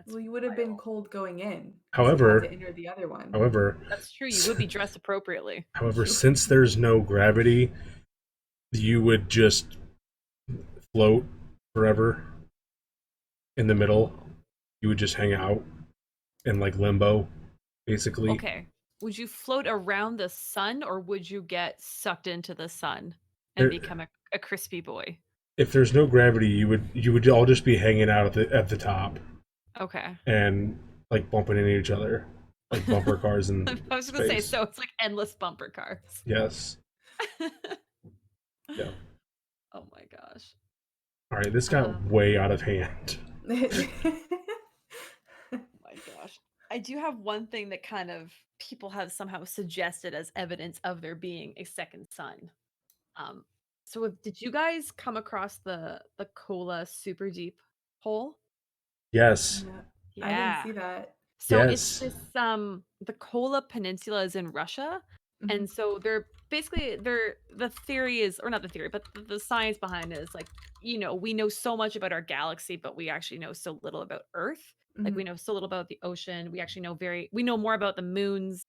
Well, you would have been cold going in. However, to enter the other one. That's true. You would be dressed appropriately. However, since there's no gravity, you would just float forever in the middle. You would just hang out in like limbo, basically. Okay. Would you float around the sun, or would you get sucked into the sun and become a crispy boy? If there's no gravity, you would all just be hanging out at the top. Okay. And like bumping into each other, like bumper cars and. I was gonna say, so it's like endless bumper cars. Yes. Yeah. Oh my gosh. All right, this got way out of hand. Oh my gosh. I do have one thing that kind of people have somehow suggested as evidence of there being a second sun. So did you guys come across the Kola super deep hole? Yes. Yeah. I didn't see that. So it's this the Kola Peninsula is in Russia, and so they're basically the theory is, or not the theory, but the science behind it is like, we know so much about our galaxy, but we actually know so little about Earth. Like we know so little about the ocean. We know more about the moons,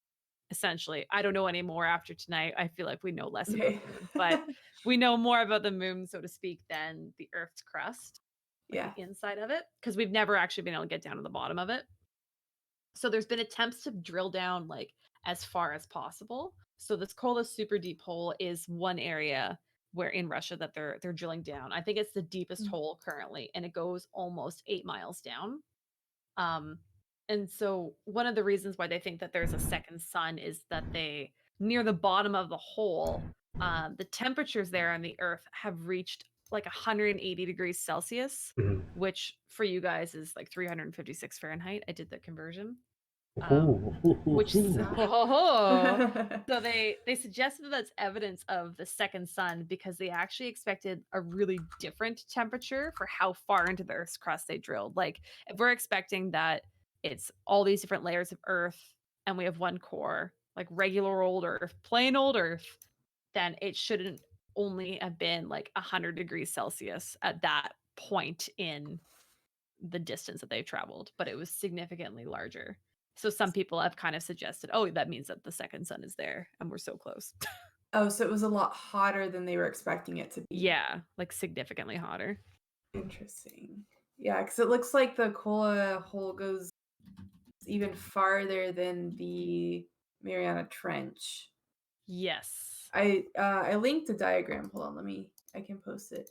essentially. I don't know any more after tonight. I feel like we know less about Okay. the moon, but we know more about the moon, so to speak, than the Earth's crust, like Yeah. the inside of it, because we've never actually been able to get down to the bottom of it. So there's been attempts to drill down like as far as possible. So this Kola super deep hole is one area where in Russia that they're drilling down. I think it's the deepest hole currently, and it goes almost 8 miles down. Um, and so one of the reasons why they think that there's a second sun is that they near the bottom of the hole, the temperatures there on the Earth have reached like 180 degrees Celsius, Mhm. which for you guys is like 356 Fahrenheit. I did the conversion. Ooh, Which ooh. so they suggested that that's evidence of the second sun because they actually expected a really different temperature for how far into the Earth's crust they drilled. Like if we're expecting that it's all these different layers of Earth and we have one core, like regular old Earth, plain old Earth, then it shouldn't only have been like 100 degrees Celsius at that point in the distance that they've traveled, but it was significantly larger. So some people have kind of suggested, oh, that means that the second sun is there and we're so close. Oh, so it was a lot hotter than they were expecting it to be. Yeah, like significantly hotter. Interesting. Yeah, because it looks like the Kola hole goes even farther than the Mariana Trench. Yes. I linked a diagram. Hold on, I can post it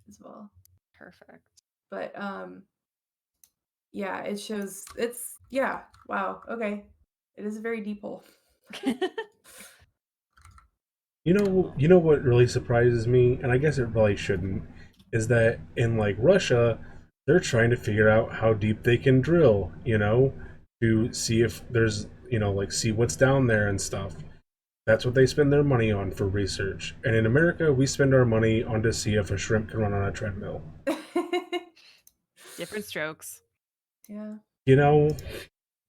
as well. Perfect. But yeah, wow, okay. It is a very deep hole. You know what really surprises me, and I guess it really shouldn't, is that in like Russia, they're trying to figure out how deep they can drill, to see if there's, like see what's down there and stuff. That's what they spend their money on for research. And in America, we spend our money on to see if a shrimp can run on a treadmill. Different strokes. Yeah.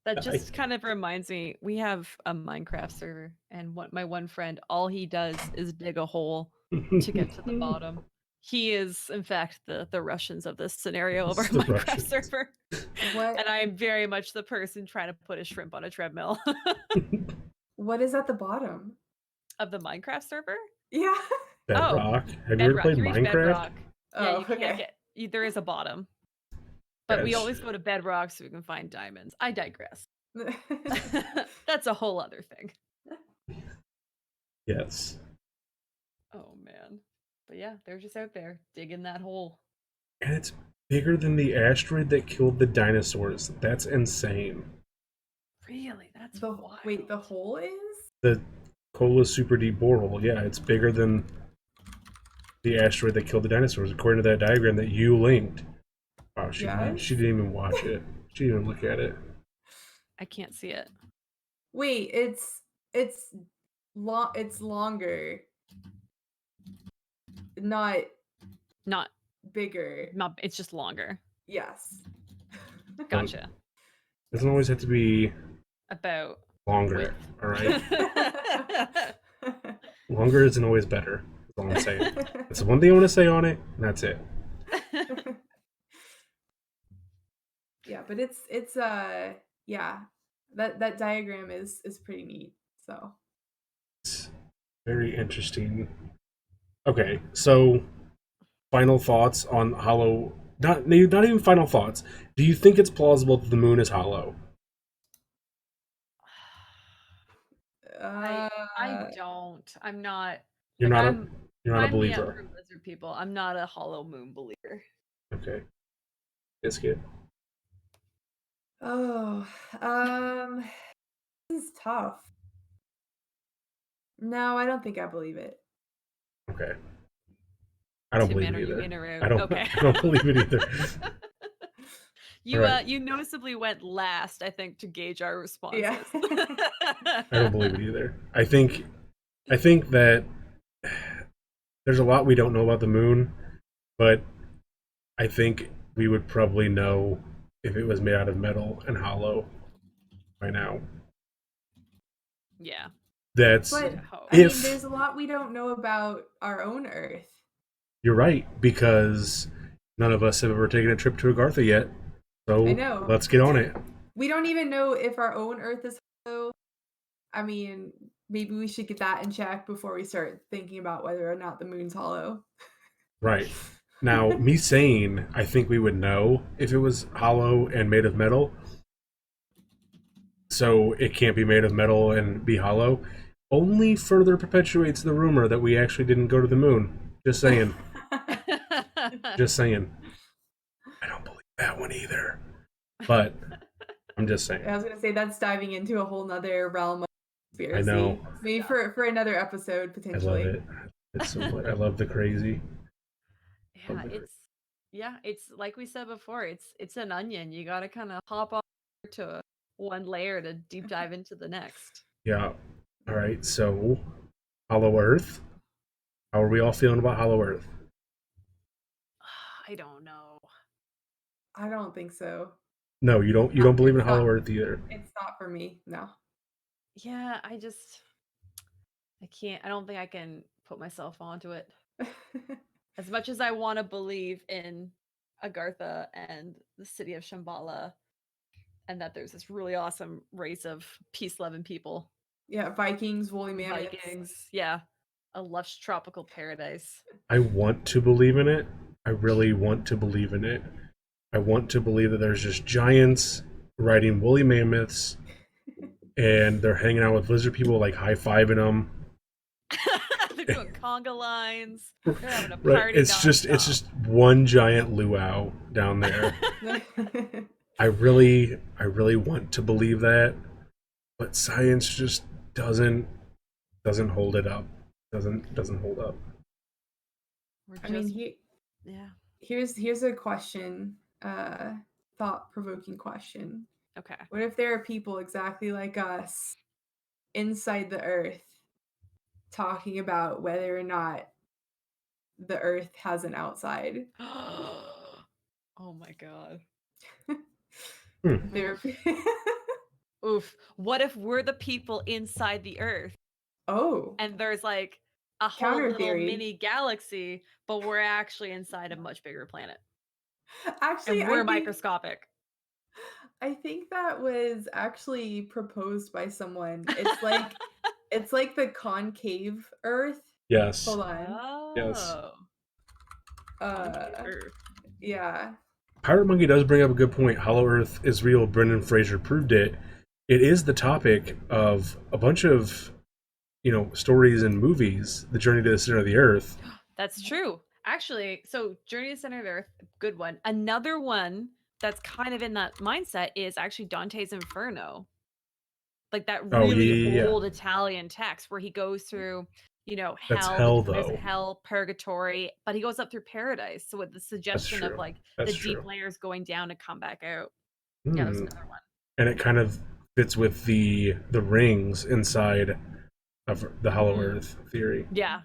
That just kind of reminds me, we have a Minecraft server, and my one friend, all he does is dig a hole to get to the bottom. He is, in fact, the Russians of this scenario of our Minecraft Russians. server. What? And I am very much the person trying to put a shrimp on a treadmill. What is at the bottom? Of the Minecraft server? Yeah. Bedrock. Have you ever Bedrock. played You reach Minecraft? Bedrock. Yeah, Oh, you can't okay. get. There is a bottom, but we Yes. always go to Bedrock so we can find diamonds. I digress. That's a whole other thing. Yes. Oh man, but yeah, they're just out there digging that hole. And it's bigger than the asteroid that killed the dinosaurs. That's insane. Really, that's wild. Wait, the hole is? The Kola super deep borehole, yeah, it's bigger than the asteroid that killed the dinosaurs, according to that diagram that you linked. Wow, she didn't even watch it. She didn't even look at it. I can't see it. Wait, it's longer. Not bigger. It's just longer. Yes. Gotcha. It doesn't always have to be about longer. width. All right. Longer isn't always better. That's all I'm saying. That's the one thing I want to say on it, and that's it. Yeah, but it's yeah. That diagram is pretty neat. So it's very interesting. Okay, so final thoughts on hollow. Not even final thoughts. Do you think it's plausible that the moon is hollow? I don't. I'm not. You're like, not a you're not a I'm the believer. Emperor Lizard people. I'm not a hollow moon believer. Okay. Biscuit. oh, this is tough. No, I don't think I believe it. Okay. I don't believe it you either. in or out? I don't. Okay. I don't believe it either. You noticeably went last, I think, to gauge our responses. Yeah. I don't believe it either. I think that there's a lot we don't know about the moon, but I think we would probably know if it was made out of metal and hollow by now. Yeah. That's But I mean, if there's a lot we don't know about our own Earth. you're right, because none of us have ever taken a trip to Agartha yet. I So know. let's get on it. We don't even know if our own Earth is hollow. I mean, maybe we should get that in check before we start thinking about whether or not the moon's hollow. Right. Now, me saying I think we would know if it was hollow and made of metal, so it can't be made of metal and be hollow, only further perpetuates the rumor that we actually didn't go to the moon. Just saying. Just saying. I don't believe that one either. But I'm just saying. I was gonna say that's diving into a whole nother realm of I conspiracy. know. Maybe for another episode I potentially. love it. It's so I love the crazy. Yeah, it's like we said before, it's an onion. You got to kind of hop on to one layer to deep dive into the next. Yeah. All right. So, Hollow Earth. How are we all feeling about Hollow Earth? I don't know. I don't think so. No, you don't. You don't believe in It's Hollow not, Earth either. it's not for me. No. Yeah, I can't. I don't think I can put myself onto it. As much as I want to believe in Agartha and the city of Shambhala, and that there's this really awesome race of peace-loving people, Yeah, Vikings, woolly mammoths. Vikings, yeah, a lush tropical paradise. I want to believe in it. I really want to believe in it. I want to believe that there's just giants riding woolly mammoths, and they're hanging out with lizard people, like high-fiving them. They're doing conga lines. They're having a Right? party. It's just one giant luau down there. I really want to believe that, but science just doesn't hold it up. Doesn't hold up. I mean, yeah. Here's a question, thought-provoking question. Okay. What if there are people exactly like us inside the Earth talking about whether or not the Earth has an outside? Oh my god. There. Oof. What if we're the people inside the Earth Oh, and there's like a whole counter little theory. mini galaxy, but we're actually inside a much bigger planet Actually, and we're microscopic? I think that was actually proposed by someone. It's like the concave Earth. Yes. Hold on. Yes. Earth. Yeah. Pirate Monkey does bring up a good point. Hollow Earth is real. Brendan Fraser proved it. It is the topic of a bunch of, stories and movies. The Journey to the Center of the Earth. That's true. Actually, so Journey to the Center of the Earth, good one. Another one that's kind of in that mindset is actually Dante's Inferno. Like that Oh, really yeah. old Italian text where he goes through, That's hell. hell, There's though. hell, purgatory, but he goes up through paradise. So with the suggestion of true. like That's the true. deep layers going down to come back out. Yeah, that's another one. And it kind of fits with the rings inside of the Hollow Earth theory. Yeah.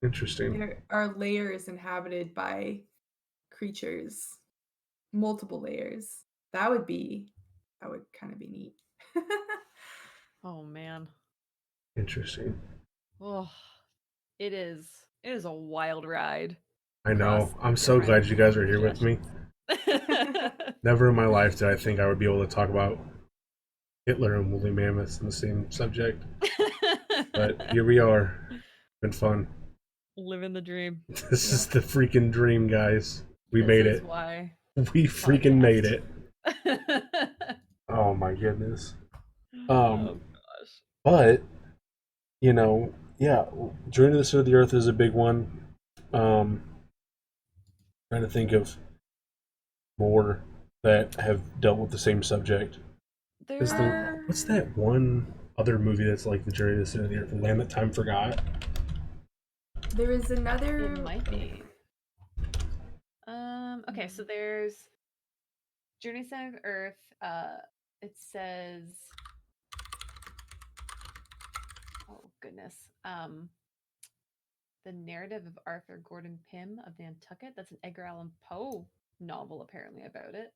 Interesting. There are layers inhabited by creatures, multiple layers. That would kind of be neat. Oh man. Interesting. Oh, it is a wild ride. I know. I'm so glad you guys are here with me. Never in my life did I think I would be able to talk about Hitler and woolly mammoths in the same subject. But here we are. Been fun. Living the dream. This is the freaking dream, guys. We made it. Why? We freaking made it. Oh my goodness. Oh gosh. But yeah, Journey to the Center of the Earth is a big one. Trying to think of more that have dealt with the same subject. What's that one other movie that's like the Journey to the Center of the Earth? The Land That Time Forgot. There is another. It might be. Okay, so there's Journey to the Center of the Earth. It says, oh goodness. The narrative of Arthur Gordon Pym of Nantucket. That's an Edgar Allan Poe novel, apparently, about it.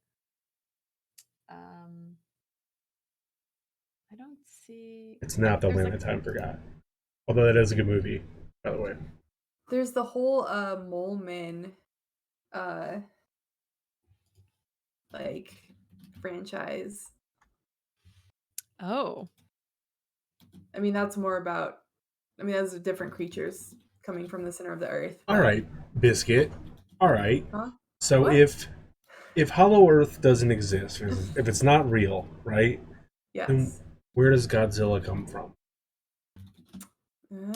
I don't see. It's not The There's Land like That Time Forgot. Although that is a good movie, by the way. There's the whole Mole Men like franchise. oh I mean, that's more about. I mean, those are different creatures coming from the center of the earth. All but- right, Biscuit. All right. Huh? So What? if Hollow Earth doesn't exist, if it's not real, right? Then Yes. where does Godzilla come from?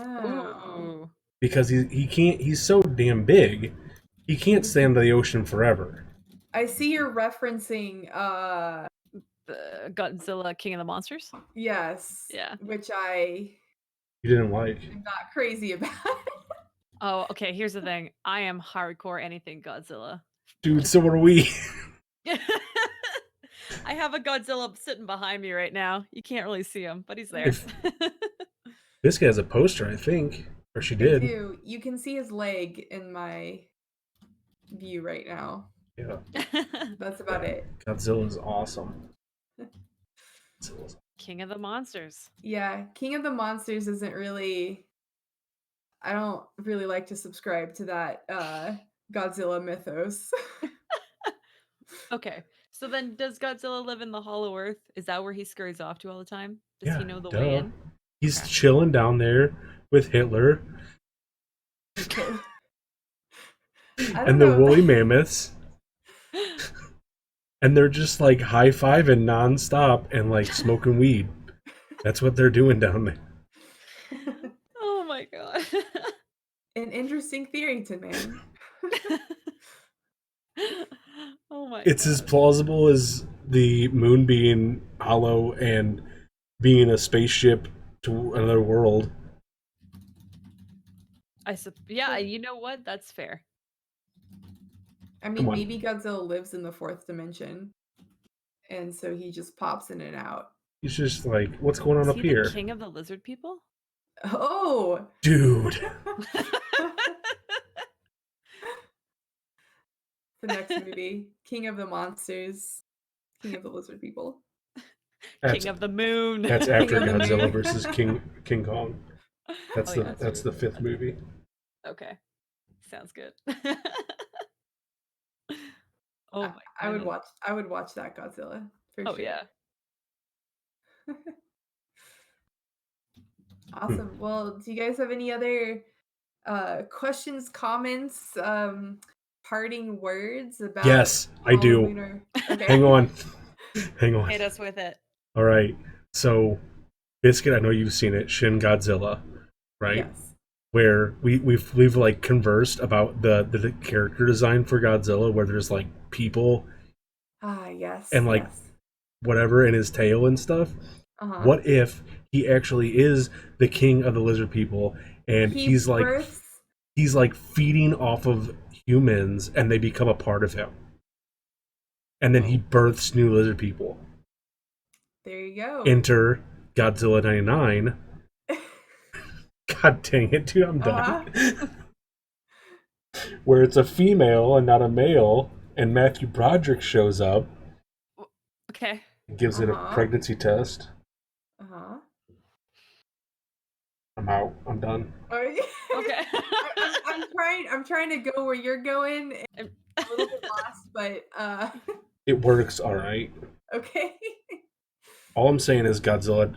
Oh. ooh Because he can't. He's so damn big. He can't stay under the ocean forever. I see you're referencing the Godzilla King of the Monsters. yes. Yeah. Which I You didn't like. am not crazy about. Oh, okay. Here's the thing. I am hardcore anything Godzilla. Dude, so are we. I have a Godzilla sitting behind me right now. You can't really see him, but he's there. If- Biscuit has a poster, I think. Or she I did. do. You can see his leg in my view right now. Yeah. That's about it. Godzilla's awesome. King of the Monsters. Yeah, King of the Monsters isn't really. I don't really like to subscribe to that Godzilla mythos. Okay. So then does Godzilla live in the Hollow Earth? Is that where he scurries off to all the time? Does Yeah, he know the duh. way in? He's Okay. chilling down there with Hitler I don't and the know. woolly mammoths. And they're just like high-fiving nonstop and like smoking weed. That's what they're doing down there. Oh my god. An interesting theory, Tin Man. Oh my It's god. as plausible as the moon being hollow and being a spaceship to another world. Yeah, you know what? That's fair. I mean, maybe Godzilla lives in the fourth dimension, and so he just pops in and out. He's just like, what's going on Is up he here? the king of the lizard people? Oh, Dude. The next movie, King of the Monsters, King of the Lizard People. King of the Moon. That's after King of the Godzilla Moon. versus King Kong. That's that's the fifth movie. Okay. Sounds good. Oh my I would goodness. watch that Godzilla for Oh sure. yeah. Awesome. Well, do you guys have any other questions, comments, parting words about Yes, I do. Halloween or okay. Hang on. Hang on. Hit us with it. All right. So, Biscuit, I know you've seen it, Shin Godzilla, right? Yes. Where we've like conversed about the character design for Godzilla, where there's like people Ah, yes. and like yes. whatever in his tail and stuff. Uh-huh. What if he actually is the king of the lizard people and he's like feeding off of humans and they become a part of him? And then he births new lizard people. There you go. Enter Godzilla 99. God dang it, dude, I'm done. Where it's a female and not a male, and Matthew Broderick shows up. Okay. And gives it a pregnancy test. Uh-huh. I'm out. I'm done. Okay. I'm trying to go where you're going. And I'm a little bit lost, but It works all right. okay. All I'm saying is Godzilla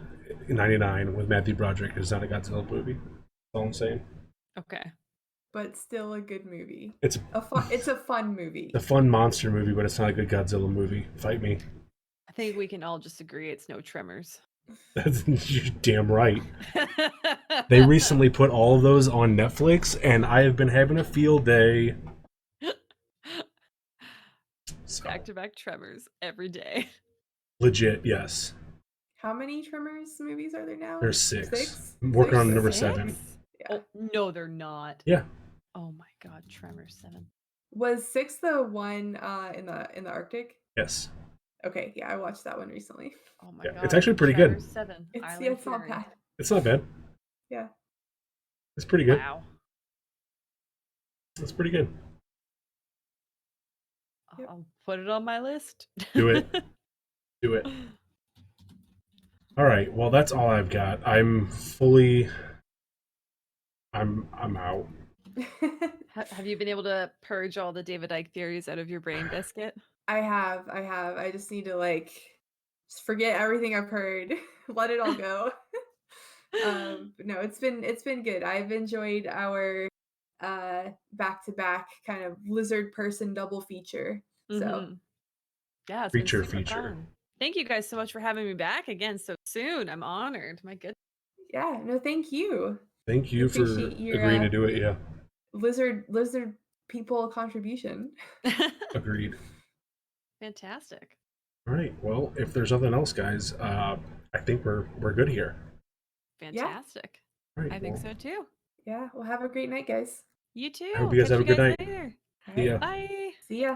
99 with Matthew Broderick is not a Godzilla movie. That's all I'm saying. Okay. But still a good movie. It's a fun movie. a fun monster movie, but it's not a good Godzilla movie. Fight me. I think we can all just agree it's no Tremors. That's you're damn right. They recently put all of those on Netflix, and I have been having a field day. Back-to-back Tremors every day. Legit, yes. How many Tremors movies are there now? There's 6. Six? I'm working on number 6? 7. Yeah. Oh, no, they're not. Yeah. Oh my god, Tremors 7. Was 6 the one in the Arctic? Yes. Okay, yeah, I watched that one recently. Oh my Yeah, god. it's actually pretty Tremors good. 7. It's not bad. It's not bad. Yeah. It's pretty good. Wow. It's pretty good. Yep. I'll put it on my list. Do it. Do it. All right. Well, that's all I've got. I'm out. Have you been able to purge all the David Icke theories out of your brain, Biscuit? I have. I just need to like just forget everything I've heard. Let it all go. But no, it's been good. I've enjoyed our back-to-back kind of lizard person double feature. So, Yeah, it's been Creature super feature. fun. Thank you guys so much for having me back again so soon. I'm honored. My goodness. yeah, no, thank you. Thank We you for appreciate your agreeing to do it. Yeah, lizard people contribution. agreed. Fantastic. All right. Well, if there's nothing else, guys, I think we're good here. Yeah, Fantastic. All right. I think Well, so too. yeah. Well, have a great night, guys. You I hope too. you guys Catch have a you good guys night. later. All See right. ya. Bye. See ya.